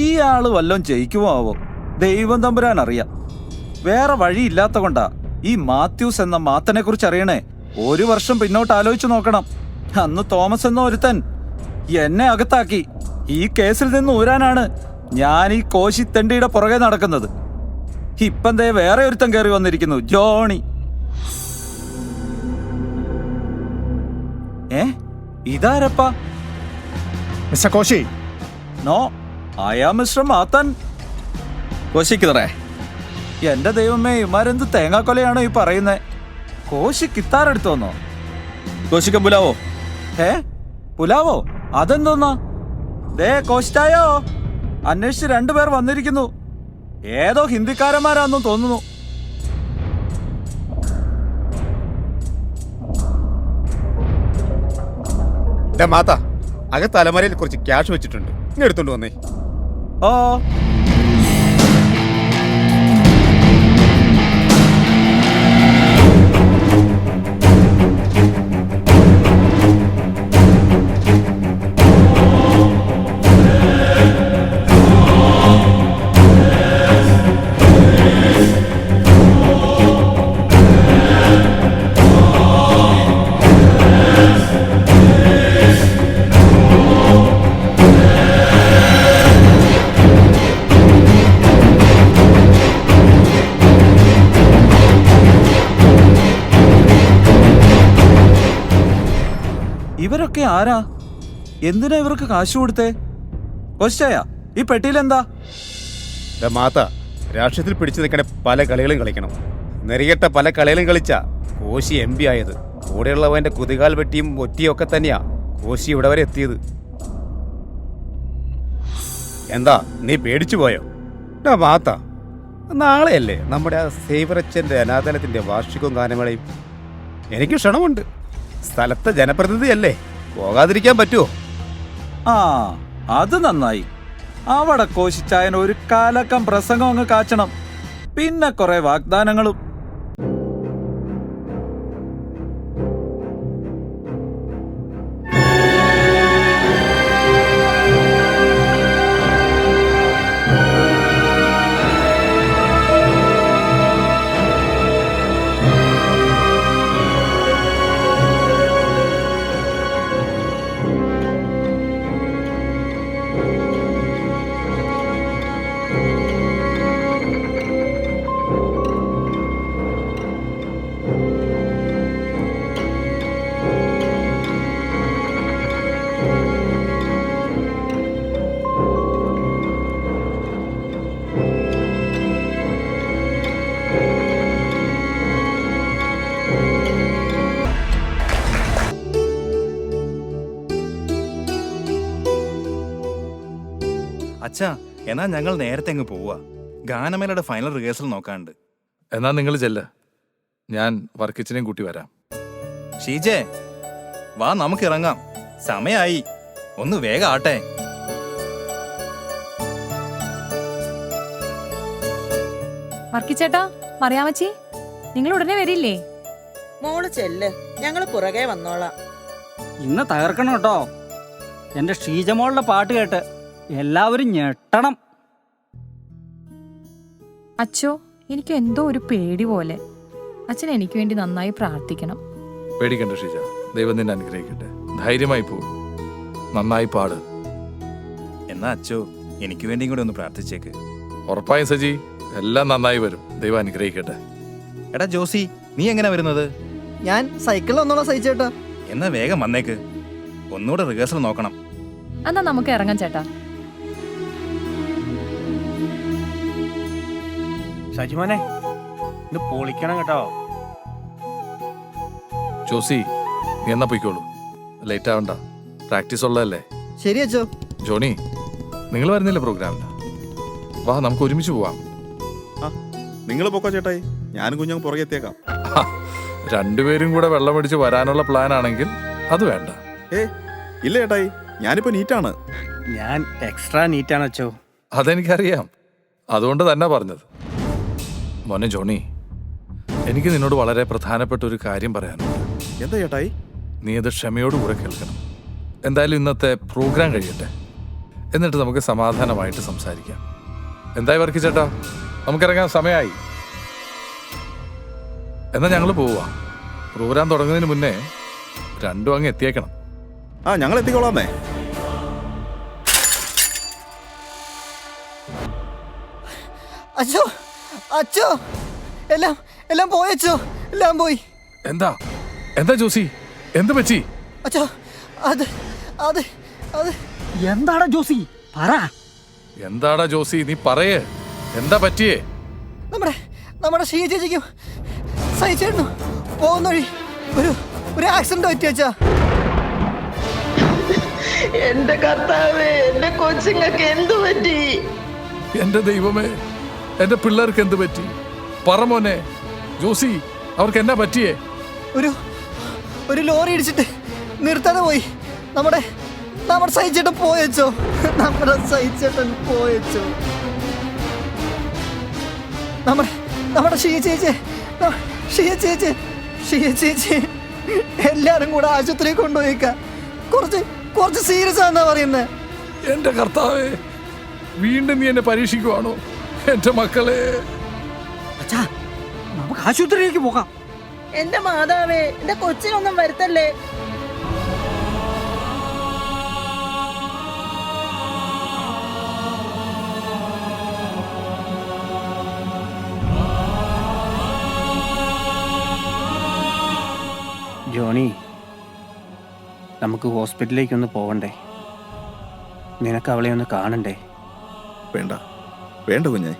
ഈ ആള് വല്ലോം ജയിക്കുമോ ആവോ? ദൈവം തമ്പുരാൻ അറിയാം. വേറെ വഴിയില്ലാത്ത കൊണ്ടാ ഈ മാത്യൂസ് എന്ന മാത്തനെ കുറിച്ച് അറിയണേ. 1 വർഷം പിന്നോട്ട് ആലോചിച്ചു നോക്കണം. അന്ന് തോമസ് എന്ന ഒരുത്തൻ എന്നെ അകത്താക്കി. ഈ കേസിൽ നിന്ന് ഊരാനാണ് ഞാൻ ഈ കോശി തെണ്ടിയുടെ പുറകെ നടക്കുന്നത്. ഇപ്പം ദേ വേറെ ഒരുത്തൻ കയറി വന്നിരിക്കുന്നു, ജോണി. ഇതാരപ്പാ? Mister Koshy. No, I am mister Mathan. കോശിക്കുതറേ, എന്റെ ദൈവമേ, ഇമാരെന്ത് തേങ്ങാക്കൊലയാണോ ഈ പറയുന്നേ? കോശി കിത്താറെടുത്തു വന്നോ? കോശിക്ക് പുലാവോ? പുലാവോ? അതെന്തോന്നാ? ദേ കോശിച്ചായോ, അന്വേഷിച്ച് 2 പേർ വന്നിരിക്കുന്നു. ഏതോ ഹിന്ദിക്കാരന്മാരാന്നും തോന്നുന്നു. മാത്ത, അകത്ത് അലമാരയിൽ കുറച്ച് ക്യാഷ് വെച്ചിട്ടുണ്ട്, ഇങ്ങ് എടുത്തോണ്ട് വന്നേ. ഓ, ഇവരൊക്കെ ആരാ? എന്തിനാ ഇവർക്ക് കാശ് കൊടുത്തേ? കോശിച്ചായ, ഈ പെട്ടിയിലെന്താ? മാത്ത, രാഷ്ട്രീയത്തിൽ പിടിച്ചു നിൽക്കണ പല കളികളും കളിക്കണം. നെറികെട്ട പല കളികളും കളിച്ച കോശി MP ആയത്. കൂടെയുള്ളവന്റെ കുതികാൽ വെട്ടിയും ഒറ്റിയും ഒക്കെ തന്നെയാ കോശി ഇവിടെ വരെ എത്തിയത്. എന്താ നീ പേടിച്ചു പോയോ? മാത്ത, നാളെയല്ലേ നമ്മുടെ ആ സേവറച്ചന്റെ അനാഥാലയത്തിന്റെ വാർഷികവും ഗാനമേളയും. എനിക്ക് ക്ഷണമുണ്ട്. സ്ഥലത്തെ ജനപ്രതിനിധിയല്ലേ, പോകാതിരിക്കാൻ പറ്റുമോ? ആ, അത് നന്നായി. അവിടെ കോശിച്ചായൻ ഒരു കാലക്കം പ്രസംഗം അങ്ങ് കാച്ചണം. പിന്നെ കുറെ വാഗ്ദാനങ്ങളും. അച്ഛാ, എന്നാ ഞങ്ങൾ നേരത്തെ അങ്ങ് പോവാ. ഗാനമേളയുടെ ഫൈനൽ റിഹേഴ്സൽ നോക്കാണ്ട്. എന്നാ നിങ്ങൾ ചെല്ല, ഞാൻ വർക്കിച്ചിനെയും കൂട്ടി വരാം. ഷീജേ, വാ, നമുക്ക് ഇറങ്ങാം. സമയായി, ഒന്ന് വേഗം ആട്ടെ. വർക്കിച്ചേട്ടാ, മറിയാമച്ചി, നിങ്ങൾ ഉടനെ വരില്ലേ? മോള് ചെല്ല്, ഞങ്ങള് പുറകെ വന്നോളാം. ഇന്ന് തകർക്കണം കേട്ടോ. എൻ്റെ ഷീജമോളുടെ പാട്ട് കേട്ട് എല്ലാവരും ഞെട്ടണം. അച്ചോ, എനിക്ക് എന്തോ ഒരു പേടി പോലെ. അച്ഛൻ എനിക്ക് വേണ്ടി നന്നായി പ്രാർത്ഥിക്കണം. പേടിക്കണ്ട ഷീജ, ദൈവം നിന്നെ അനുഗ്രഹിക്കട്ടെ. ധൈര്യമായി പോകും, നന്നായി പാട്. എന്നാ അച്ചോ, എനിക്ക് വേണ്ടിയും കൂടെ ഒന്ന് പ്രാർത്ഥിച്ചേക്ക്. ഉറപ്പായും സജി, എല്ലാം നന്നായി വരും. ദൈവം അനുഗ്രഹിക്കട്ടെ. എടാ ജോസി, നീ എങ്ങനെ വരുന്നത്? ഞാൻ സൈക്കിളിൽ ഒന്നോളാം സഹിച്ചേട്ടാ. എന്നാ വേഗം വന്നേക്ക്, ഒന്നുകൂടെ റിഹേഴ്സൽ നോക്കണം. എന്നാ നമുക്ക് ഇറങ്ങാം ചേട്ടാ. സജിമോനെ, ഇത് പൊളിക്കണം കേട്ടോ. ജോസി, നീ എന്നാ പോയിക്കോളൂ, ലേറ്റ് ആവണ്ട. പ്രാക്ടീസ് ഉള്ളതല്ലേ. ശരി അച്ചോ. ജോണി, നിങ്ങൾ വരുന്നില്ല പ്രോഗ്രാമിന്? വാ, നമുക്ക് ഒരുമിച്ച് പോവാം. നിങ്ങൾ പൊക്കോ ചേട്ടായി, ഞാനും കുഞ്ഞും പുറകെ എത്തിയേക്കാം. 2 പേരും കൂടെ വെള്ളം അടിച്ച് വരാനുള്ള പ്ലാൻ ആണെങ്കിൽ അത് വേണ്ട. ഇല്ല ചേട്ടായി, ഞാനിപ്പോ നീറ്റാണ്. ഞാൻ എക്സ്ട്രാ നീറ്റാണ് അച്ചോ. അതെനിക്കറിയാം, അതുകൊണ്ട് തന്നെ പറഞ്ഞത്. മോനെ ജോണി, എനിക്ക് നിന്നോട് വളരെ പ്രധാനപ്പെട്ട ഒരു കാര്യം പറയാനുണ്ട്. എന്താ ചേട്ടായി? നീ അത് ക്ഷമയോടുകൂടെ കേൾക്കണം. എന്തായാലും ഇന്നത്തെ പ്രോഗ്രാം കഴിയട്ടെ, എന്നിട്ട് നമുക്ക് സമാധാനമായിട്ട് സംസാരിക്കാം. എന്തായി വർക്കിച്ചേട്ടാ, നമുക്കിറങ്ങാൻ സമയമായി. എന്നാ ഞങ്ങൾ പോവാ. പ്രോഗ്രാം തുടങ്ങുന്നതിന് മുന്നേ രണ്ടും അങ്ങ് എത്തിയേക്കണം. ആ, ഞങ്ങൾ എത്തിക്കോളാന്നേ. അച്ഛോ അച്ഛോ, എല്ലാം എല്ലാം പോയച്ചോ, എല്ലാം പോയി. എന്താ എന്താ ജോസി, എന്ത് പറ്റി? അച്ഛോ, അത് അത് അത് എന്താടാ ജോസി പറ. എന്താടാ ജോസി, നീ പറയേ, എന്താ പറ്റിയേ? നമ്മുടെ ഷീ ചേച്ചിക്കും സഹിച്ചേട്ടനും പോകുന്ന വഴി ഒരു ആക്സിഡന്റ് പറ്റിയച്ചാ. എന്റെ കർത്താവേ, എന്റെ കൊച്ചുങ്ങൾക്ക് എന്തു പറ്റി? എന്റെ ദൈവമേ, എന്റെ പിള്ളേർക്ക് എന്ത് പറ്റി? പറ മോനെ ജോസി, അവർക്ക് എന്നാ പറ്റിയേ? ഒരു ലോറി ഇടിച്ചിട്ട് നിർത്താതെ പോയി. നമ്മുടെ സഹിച്ചേട്ടൻ പോയച്ചോ, നമ്മുടെ സഹിച്ചേട്ടൻ പോയച്ചോ. നമ്മുടെ ഷീ ചേച്ചി എല്ലാരും കൂടെ ആശുപത്രി കൊണ്ടുപോയിക്ക. കുറച്ച് സീരിയസ് ആണെന്നാ പറയുന്നത്. എന്റെ കർത്താവേ, വീണ്ടും നീ എന്നെ പരീക്ഷിക്കുവാണോ? എന്റെ മക്കളെ, അച്ഛാ നമുക്ക് ആശുപത്രിയിലേക്ക് പോകാം. എന്റെ മാതാവേ, എന്റെ കൊച്ചിനൊന്നും വരുത്തല്ലേ. ജോണി, നമുക്ക് ഹോസ്പിറ്റലിലേക്കൊന്ന് പോകണ്ടേ? നിനക്ക് അവളെ ഒന്ന് കാണണ്ടേ? വേണ്ട വേണ്ട കുഞ്ഞെ,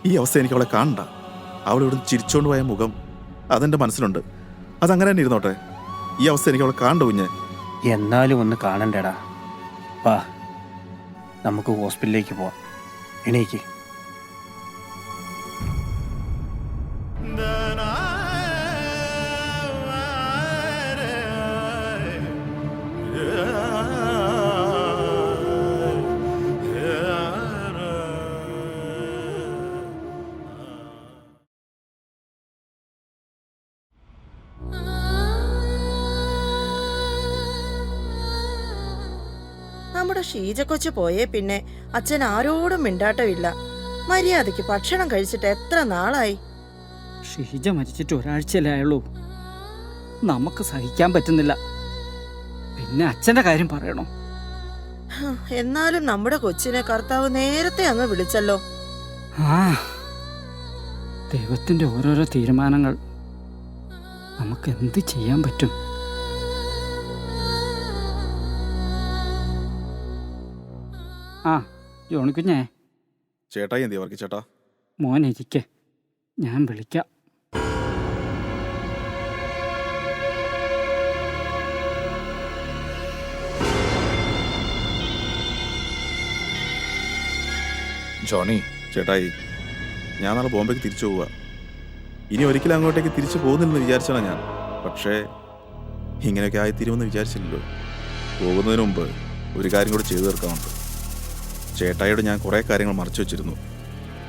ഈ അവസ്ഥ എനിക്ക് അവളെ കാണണ്ട. അവളിവിടെ ചിരിച്ചോണ്ട് പോയ മുഖം അതെൻ്റെ മനസ്സിലുണ്ട്. അതങ്ങനെ തന്നെ ഇരുന്നോട്ടെ. ഈ അവസ്ഥ എനിക്ക് അവളെ കാണണ്ട കുഞ്ഞെ. എന്നാലും ഒന്ന് കാണണ്ടേടാ. വാ, നമുക്ക് ഹോസ്പിറ്റലിലേക്ക് പോവാം. എണീക്ക്. നമ്മുടെ ഷീജ കൊച്ചു പോയേ പിന്നെ അച്ഛൻ ആരോടും മിണ്ടാട്ടമില്ല. മര്യാദയ്ക്ക് ഭക്ഷണം കഴിച്ചിട്ട് എത്ര നാളായി? ഷീജ മരിച്ചിട്ട് ഒരാഴ്ചയല്ലേ ആയുള്ളൂ. നമുക്ക് സഹിക്കാൻ പറ്റുന്നില്ല, പിന്നെ അച്ഛന്റെ കാര്യം പറയണോ? എന്നാലും നമ്മുടെ കൊച്ചിനെ കർത്താവ് നേരത്തെ അങ്ങ് വിളിച്ചല്ലോ. ആ, ദൈവത്തിന്റെ ഓരോരോ തീരുമാനങ്ങൾ. നമുക്ക് എന്ത് ചെയ്യാൻ പറ്റും? ആ ജോണിക്കുഞ്ഞേ. ചേട്ടായി എന്തി വർക്ക് ചേട്ടാ? മോൻ ഇരിക്കെ, ഞാൻ വിളിക്കാം. ജോണി. ചേട്ടായി, ഞാൻ നാളെ ബോംബെക്ക് തിരിച്ചു പോവുക. ഇനി ഒരിക്കലും അങ്ങോട്ടേക്ക് തിരിച്ചു പോകുന്നില്ലെന്ന് വിചാരിച്ചാണ് ഞാൻ. പക്ഷേ ഇങ്ങനെയൊക്കെ ആയിത്തീരുമെന്ന് വിചാരിച്ചില്ലല്ലോ. പോകുന്നതിന് മുമ്പ് ഒരു കാര്യം കൂടെ ചെയ്തു തീർക്കാറുണ്ട്. ചേട്ടായിയോട് ഞാൻ കുറേ കാര്യങ്ങൾ മറച്ചു വെച്ചിരുന്നു.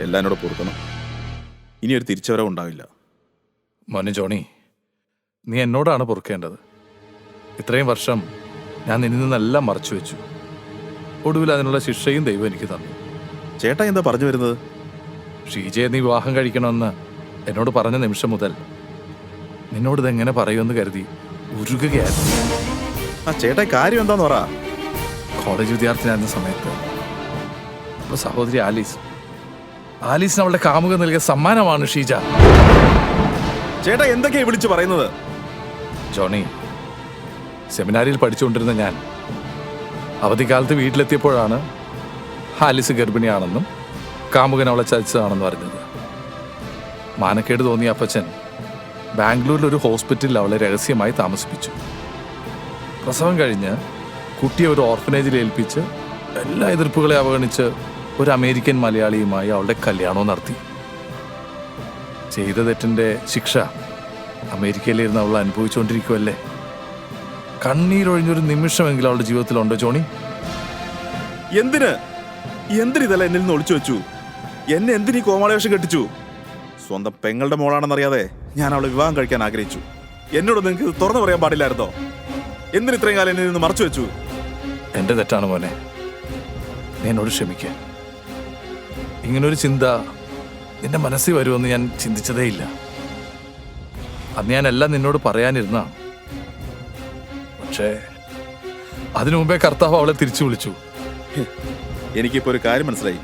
എല്ലാം എന്നോട് പൊറുക്കണം. ഇനി ഒരു തിരിച്ചുവരവ് ഉണ്ടാവില്ല. മോനെ ജോണി, നീ എന്നോടാണ് പൊറുക്കേണ്ടത്. ഇത്രയും വർഷം ഞാൻ നിന്നിൽ നിന്നെല്ലാം മറച്ചു വെച്ചു. ഒടുവിൽ അതിനുള്ള ശിക്ഷയും ദൈവം എനിക്ക് തന്നു. ചേട്ടായി എന്താ പറഞ്ഞു വരുന്നത്? ഷീജയെ നീ വിവാഹം കഴിക്കണമെന്ന് എന്നോട് പറഞ്ഞ നിമിഷം മുതൽ നിന്നോട് ഇതെങ്ങനെ പറയുമെന്ന് കരുതി ഉരുകുകയായിരുന്നു. ആ ചേട്ടായി കാര്യം എന്താന്ന് പറ. കോളേജ് വിദ്യാർത്ഥിനായിരുന്ന സമയത്ത് സഹോദരി ആലീസിന് അവളുടെ കാമുക നൽകിയ സമ്മാനമാണ് ഷീജ. ചേട്ടാ എന്തൊക്കെയാ വിളിച്ചു പറയുന്നത്? ജോണി, സെമിനാരിയിൽ പഠിച്ചുകൊണ്ടിരുന്ന ഞാൻ അവധിക്കാലത്ത് വീട്ടിലെത്തിയപ്പോഴാണ് ആലീസ് ഗർഭിണിയാണെന്നും കാമുകൻ അവളെ ചതിച്ചതാണെന്നും അറിഞ്ഞത്. മാനക്കേട് തോന്നിയ അപ്പച്ചൻ ബാംഗ്ലൂരിൽ ഒരു ഹോസ്പിറ്റലിൽ അവളെ രഹസ്യമായി താമസിപ്പിച്ചു. പ്രസവം കഴിഞ്ഞ് കുട്ടിയെ ഒരു ഓർഫനേജിൽ ഏൽപ്പിച്ച് എല്ലാ എതിർപ്പുകളെ അവഗണിച്ച് ഒരു അമേരിക്കൻ മലയാളിയുമായി അവളുടെ കല്യാണവും നടത്തി. ചെയ്ത തെറ്റിൻ്റെ ശിക്ഷ അമേരിക്കയിലിരുന്ന് അവൾ അനുഭവിച്ചുകൊണ്ടിരിക്കുമല്ലേ. കണ്ണീരൊഴിഞ്ഞൊരു നിമിഷമെങ്കിലും അവളുടെ ജീവിതത്തിലുണ്ടോ ജോണി? എന്തിനിതല്ല എന്നിൽ നിന്ന് ഒളിച്ചു വെച്ചു? എന്നെ എന്തിനീ കോമാളിവേഷം കെട്ടിച്ചു? സ്വന്തം പെങ്ങളുടെ മോളാണെന്നറിയാതെ ഞാൻ അവളെ വിവാഹം കഴിക്കാൻ ആഗ്രഹിച്ചു. എന്നോട് നിങ്ങൾക്ക് ഇത് തുറന്നു പറയാൻ പാടില്ലായിരുന്നോ? എന്തിന് ഇത്രയും കാലം എന്നെ നിന്ന് മറച്ചു വെച്ചു? എൻ്റെ തെറ്റാണ് മോനെ, നീ എന്നോട് ക്ഷമിക്കുക. ഇങ്ങനൊരു ചിന്ത നിന്റെ മനസ്സിൽ വരുമെന്ന് ഞാൻ ചിന്തിച്ചതേയില്ല. അന്ന് ഞാനെല്ലാം നിന്നോട് പറയാനിരുന്നാണ്. പക്ഷേ അതിനു മുമ്പേ കർത്താവ് അവളെ തിരിച്ചു വിളിച്ചു. എനിക്കിപ്പോൾ ഒരു കാര്യം മനസ്സിലായി.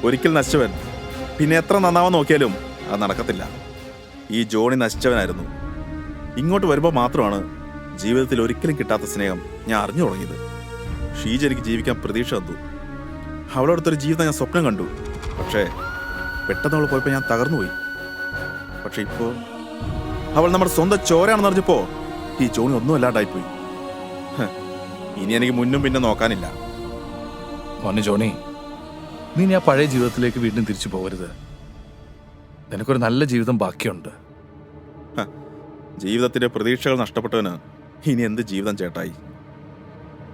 ഒരിക്കൽ നശിച്ചവൻ പിന്നെ എത്ര നന്നാവാൻ നോക്കിയാലും അത് നടക്കത്തില്ല. ഈ ജോണി നശിച്ചവനായിരുന്നു. ഇങ്ങോട്ട് വരുമ്പോൾ മാത്രമാണ് ജീവിതത്തിൽ ഒരിക്കലും കിട്ടാത്ത സ്നേഹം ഞാൻ അറിഞ്ഞു തുടങ്ങിയത്. ഷീജ എനിക്ക് ജീവിക്കാൻ പ്രതീക്ഷ തന്നു. അവളോടത്തൊരു ജീവിതം ഞാൻ സ്വപ്നം കണ്ടു. പക്ഷേ പെട്ടെന്ന് അവൾ പോയപ്പോൾ ഞാൻ തകർന്നുപോയി. പക്ഷെ ഇപ്പോൾ അവൾ നമ്മുടെ സ്വന്തം ചോരയാണെന്ന് അറിഞ്ഞപ്പോൾ ഈ ജോണി ഒന്നും അല്ലാണ്ടായിപ്പോയി. ഇനി എനിക്ക് മുന്നും പിന്നെ നോക്കാനില്ല. മോനെ ജോണി, നീ ആ പഴയ ജീവിതത്തിലേക്ക് വീണ്ടും തിരിച്ചു പോകരുത്. നിനക്കൊരു നല്ല ജീവിതം ബാക്കിയുണ്ട്. ജീവിതത്തിന്റെ പ്രതീക്ഷകൾ നഷ്ടപ്പെട്ടവന് ഇനി എന്ത് ജീവിതം ചേട്ടായി?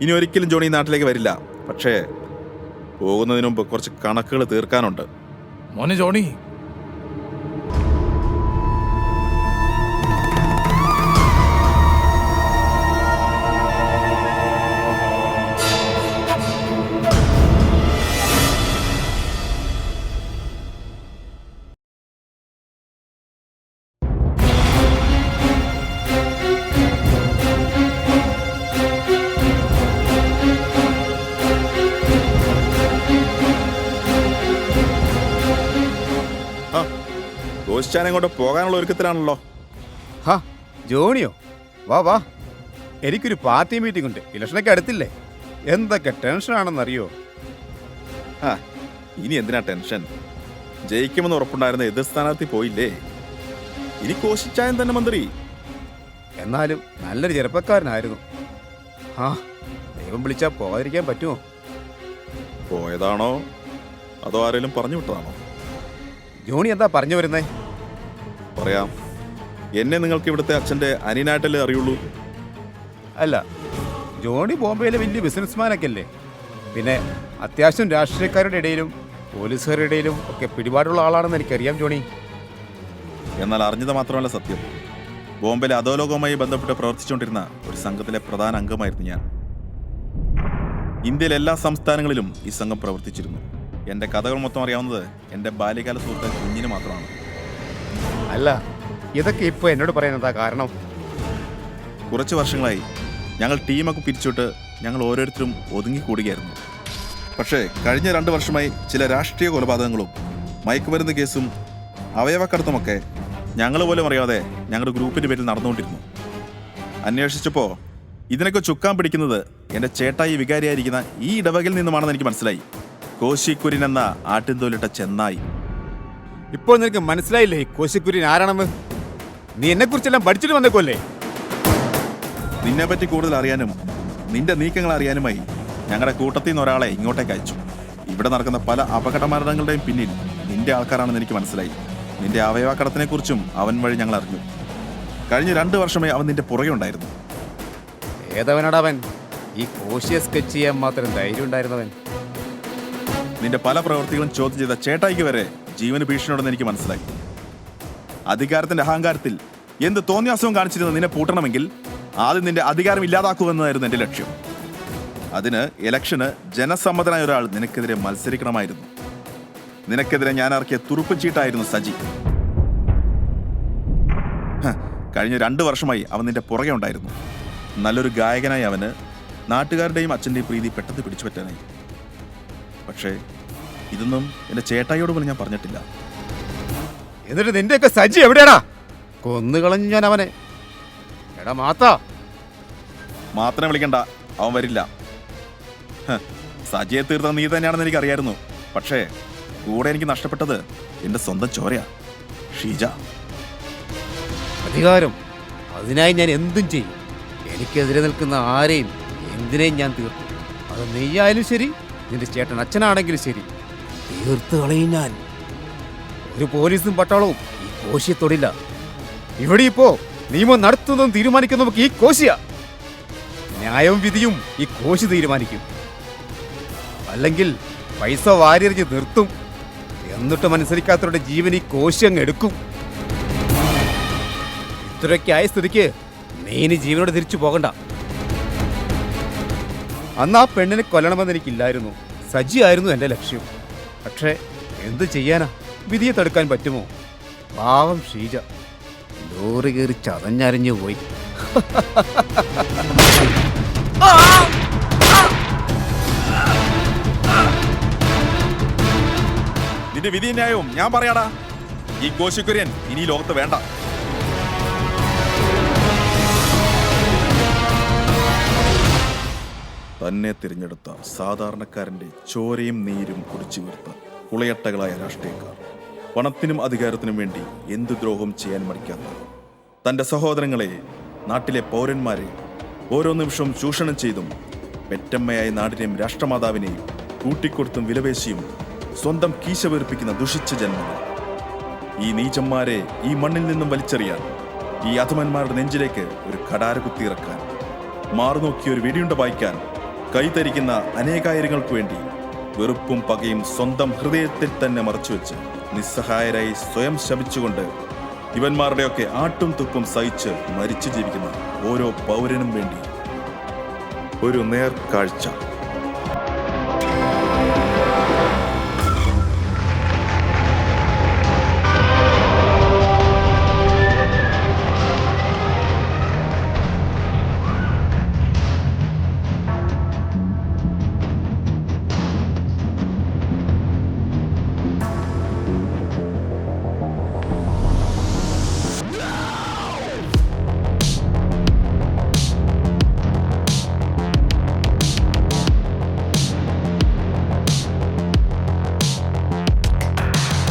ഇനി ഒരിക്കലും ജോണി നാട്ടിലേക്ക് വരില്ല. പക്ഷേ പോകുന്നതിന് മുമ്പ് കുറച്ച് കണക്കുകൾ തീർക്കാനുണ്ട്. മോനെ ജോണി, ഗോശാനെ കൊണ്ട് പോകാനുള്ള ഒരുക്കത്തിലാണല്ലോ. ഹാ ജോണിയോ, വാ വാ. എനിക്കൊരു പാർട്ടി മീറ്റിംഗ് ഉണ്ട്. ഇലക്ഷനൊക്കെ അടുത്തില്ലേ? എന്തൊക്കെ ടെൻഷനാണെന്നറിയോ? ആ ഇനി എന്തിനാ ടെൻഷൻ? ജയിക്കുമെന്ന് ഉറപ്പുണ്ടായിരുന്ന എതിർ സ്ഥാനാർത്ഥി പോയില്ലേ? ഇനി കോശിച്ചായൻ തന്നെ മന്ത്രി. എന്നാലും നല്ലൊരു ചെറുപ്പക്കാരനായിരുന്നു. ആ ദൈവം വിളിച്ചാൽ പോകാതിരിക്കാൻ പറ്റുമോ? പോയതാണോ അതോ ആരെങ്കിലും പറഞ്ഞു വിട്ടതാണോ? ജോണി എന്താ പറഞ്ഞു വരുന്നേ? പറയാം. എന്നെ നിങ്ങൾക്ക് ഇവിടുത്തെ അച്ഛൻ്റെ അനിയനായിട്ടല്ലേ അറിയുള്ളൂ. അല്ല, ജോണി ബോംബെയിലെ വലിയ ബിസിനസ്മാനൊക്കെ അല്ലേ. പിന്നെ അത്യാവശ്യം രാഷ്ട്രീയക്കാരുടെ ഇടയിലും പോലീസുകാരുടെ ഇടയിലും ഒക്കെ പിടിപാടുള്ള ആളാണെന്ന് എനിക്കറിയാം ജോണി. എന്നാൽ അറിഞ്ഞത് മാത്രമല്ല സത്യം. ബോംബെയിലെ അധോലോകവുമായി ബന്ധപ്പെട്ട് പ്രവർത്തിച്ചുകൊണ്ടിരുന്ന ഒരു സംഘത്തിലെ പ്രധാന അംഗമായിരുന്നു ഞാൻ. ഇന്ത്യയിലെ എല്ലാ സംസ്ഥാനങ്ങളിലും ഈ സംഘം പ്രവർത്തിച്ചിരുന്നു. എൻ്റെ കഥകൾ മൊത്തം അറിയാവുന്നത് എൻ്റെ ബാല്യകാല സുഹൃത്ത് കുഞ്ഞിന് മാത്രമാണ്. അല്ല, ഇതൊക്കെ ഇപ്പോൾ എന്നോട് പറയുന്നതാ കാരണം? കുറച്ച് വർഷങ്ങളായി ഞങ്ങൾ ടീമൊക്കെ പിരിച്ചിട്ട് ഞങ്ങൾ ഓരോരുത്തരും ഒതുങ്ങിക്കൂടുകയായിരുന്നു. പക്ഷേ കഴിഞ്ഞ 2 വർഷമായി ചില രാഷ്ട്രീയ കൊലപാതകങ്ങളും മയക്കുമരുന്ന് കേസും അവയവക്കടത്തുമൊക്കെ ഞങ്ങൾ പോലും അറിയാതെ ഞങ്ങളുടെ ഗ്രൂപ്പിൻ്റെ പേരിൽ നടന്നുകൊണ്ടിരുന്നു. അന്വേഷിച്ചപ്പോൾ ഇതിനൊക്കെ ചുക്കാൻ പിടിക്കുന്നത് എൻ്റെ ചേട്ടായി വികാരിയായിരിക്കുന്ന ഈ ഇടവകയിൽ നിന്നുമാണെന്ന് എനിക്ക് മനസ്സിലായി. കോശിക്കുര്യൻ എന്ന ആട്ടിൻതോലിട്ട ചെന്നായി. ഇപ്പോൾ നിനക്ക് മനസ്സിലായില്ലേ കോശിക്കുര്യൻ ആരാണെന്ന്? നീ എന്നെക്കുറിച്ചെല്ലാം പഠിച്ചിട്ട് വന്നേക്കോല്ലേ? നിന്നെപ്പറ്റി കൂടുതൽ അറിയാനും നിന്റെ നീക്കങ്ങൾ അറിയാനുമായി ഞങ്ങളുടെ കൂട്ടത്തിൽ നിന്ന് ഒരാളെ ഇങ്ങോട്ടേക്ക് അയച്ചു. ഇവിടെ നടക്കുന്ന പല അപകടമരണങ്ങളുടെയും പിന്നിൽ നിന്റെ ആൾക്കാരാണെന്ന് എനിക്ക് മനസ്സിലായി. നിന്റെ അവയവക്കടത്തിനെക്കുറിച്ചും അവൻ വഴി ഞങ്ങൾ അറിഞ്ഞു. കഴിഞ്ഞ 2 വർഷമായി അവൻ നിന്റെ പുറകെ ഉണ്ടായിരുന്നു. ഏതവനടവൻ? ഈ കോശിയെ സ്കെച്ച് ചെയ്യാൻ മാത്രം ധൈര്യം ഉണ്ടായിരുന്നവൻ. നിന്റെ പല പ്രവൃത്തികളും ചോദ്യം ചെയ്ത ചേട്ടായിക്ക് വരെ ജീവന് ഭീഷണിയുണ്ടെന്ന് എനിക്ക് മനസ്സിലായി. അധികാരത്തിന്റെ അഹങ്കാരത്തിൽ എന്ത് തോന്നിയാസവും കാണിച്ചിരുന്ന നിന്നെ പൂട്ടണമെങ്കിൽ ആദ്യം നിന്റെ അധികാരം ഇല്ലാതാക്കുമെന്നായിരുന്നു എൻ്റെ ലക്ഷ്യം. അതിന് ഇലക്ഷന് ജനസമ്മതനായ ഒരാൾ നിനക്കെതിരെ മത്സരിക്കണമായിരുന്നു. നിനക്കെതിരെ ഞാൻ ഇറക്കിയ തുറുപ്പ് ചീട്ടായിരുന്നു സജി. കഴിഞ്ഞ 2 വർഷമായി അവൻ നിന്റെ പുറകെ ഉണ്ടായിരുന്നു. നല്ലൊരു ഗായകനായി അവന് നാട്ടുകാരുടെയും അച്ഛൻ്റെയും പ്രീതി പെട്ടെന്ന് പിടിച്ചു പറ്റാനായി. പക്ഷേ ഇതൊന്നും എൻ്റെ ചേട്ടായിയോട് പോലും ഞാൻ പറഞ്ഞിട്ടില്ല. എന്നിട്ട് നിന്റെയൊക്കെ സജി എവിടെയാടാ? കൊന്നുകളഞ്ഞു ഞാൻ അവനെ. എടാ മാത്രം വിളിക്കണ്ട, അവൻ വരില്ല. സജിയെ തീർത്ത നീ തന്നെയാണെന്ന് എനിക്കറിയായിരുന്നു. പക്ഷേ കൂടെ എനിക്ക് നഷ്ടപ്പെട്ടത് എൻ്റെ സ്വന്തം ചോരയാ, ഷീജ. അധികാരം, അതിനായി ഞാൻ എന്തും ചെയ്യും. എനിക്കെതിരെ നിൽക്കുന്ന ആരെയും എന്തിനേയും ഞാൻ തീർക്കും. അത് നെയ്യായാലും ശരി, നിന്റെ ചേട്ടൻ അച്ഛനാണെങ്കിലും ശരി, തീർത്ത് കളയും ഞാൻ. ഒരു പോലീസും പട്ടാളവും ഈ കോശിയെ തൊടില്ല. ഇവിടെ ഇപ്പോ നിയമം നടത്തുന്നതും തീരുമാനിക്കുന്നതും ഈ കോശിയാ. ന്യായവും വിധിയും ഈ കോശി തീരുമാനിക്കും. അല്ലെങ്കിൽ പൈസ വാരിയെറിഞ്ഞ് നിർത്തും. എന്നിട്ട് മനസ്സിലാക്കാത്തവരുടെ ജീവൻ ഈ കോശി അങ്ങ് എടുക്കും. ഇത്രയൊക്കെ ആയ സ്ഥിതിക്ക് നീ ഇനി ജീവനോട് തിരിച്ചു പോകണ്ട. അന്ന് ആ പെണ്ണിനെ കൊല്ലണമെന്ന് എനിക്കില്ലായിരുന്നു. സജിയായിരുന്നു എൻ്റെ ലക്ഷ്യം. പക്ഷേ എന്ത് ചെയ്യാനാ, വിധിയെ തടുക്കാൻ പറ്റുമോ? പാവം ഷീജ ലോറി കയറി ചതഞ്ഞരിഞ്ഞു പോയി. നിന്റെ വിധി ന്യായവും ഞാൻ പറയാടാ. ഈ കോശിക്കുര്യൻ ഇനി ലോകത്ത് വേണ്ട. തന്നെ തിരഞ്ഞെടുത്ത സാധാരണക്കാരന്റെ ചോരയും നീരും കുടിച്ചു വീർത്ത കുളയട്ടകളായ രാഷ്ട്രീയക്കാർ പണത്തിനും അധികാരത്തിനും വേണ്ടി എന്തു ദ്രോഹം ചെയ്യാൻ മടിക്കാത്ത തന്റെ സഹോദരങ്ങളെ, നാട്ടിലെ പൗരന്മാരെ ഓരോ നിമിഷവും ചൂഷണം ചെയ്തും പെറ്റമ്മയായ നാടിനെയും രാഷ്ട്രമാതാവിനെയും കൂട്ടിക്കൊടുത്തും വിലപേശിയും സ്വന്തം കീശ വീർപ്പിക്കുന്ന ദുഷിച്ച ജന്മങ്ങൾ. ഈ നീചന്മാരെ ഈ മണ്ണിൽ നിന്നും വലിച്ചെറിയാൻ, ഈ അധമന്മാരുടെ നെഞ്ചിലേക്ക് ഒരു കടാര കുത്തിയിറക്കാൻ, മാറുനോക്കി ഒരു വെടിയുണ്ട വായിക്കാൻ കൈതരിക്കുന്ന അനേകായിരങ്ങൾക്ക് വേണ്ടി വെറുപ്പും പകയും സ്വന്തം ഹൃദയത്തിൽ തന്നെ മറച്ചുവെച്ച് നിസ്സഹായരായി സ്വയം ശപിച്ചുകൊണ്ട് ഇവന്മാരുടെയൊക്കെ ആട്ടും തുപ്പും സഹിച്ച് മരിച്ചു ജീവിക്കുന്ന ഓരോ പൗരനും വേണ്ടി ഒരു നേർക്കാഴ്ച.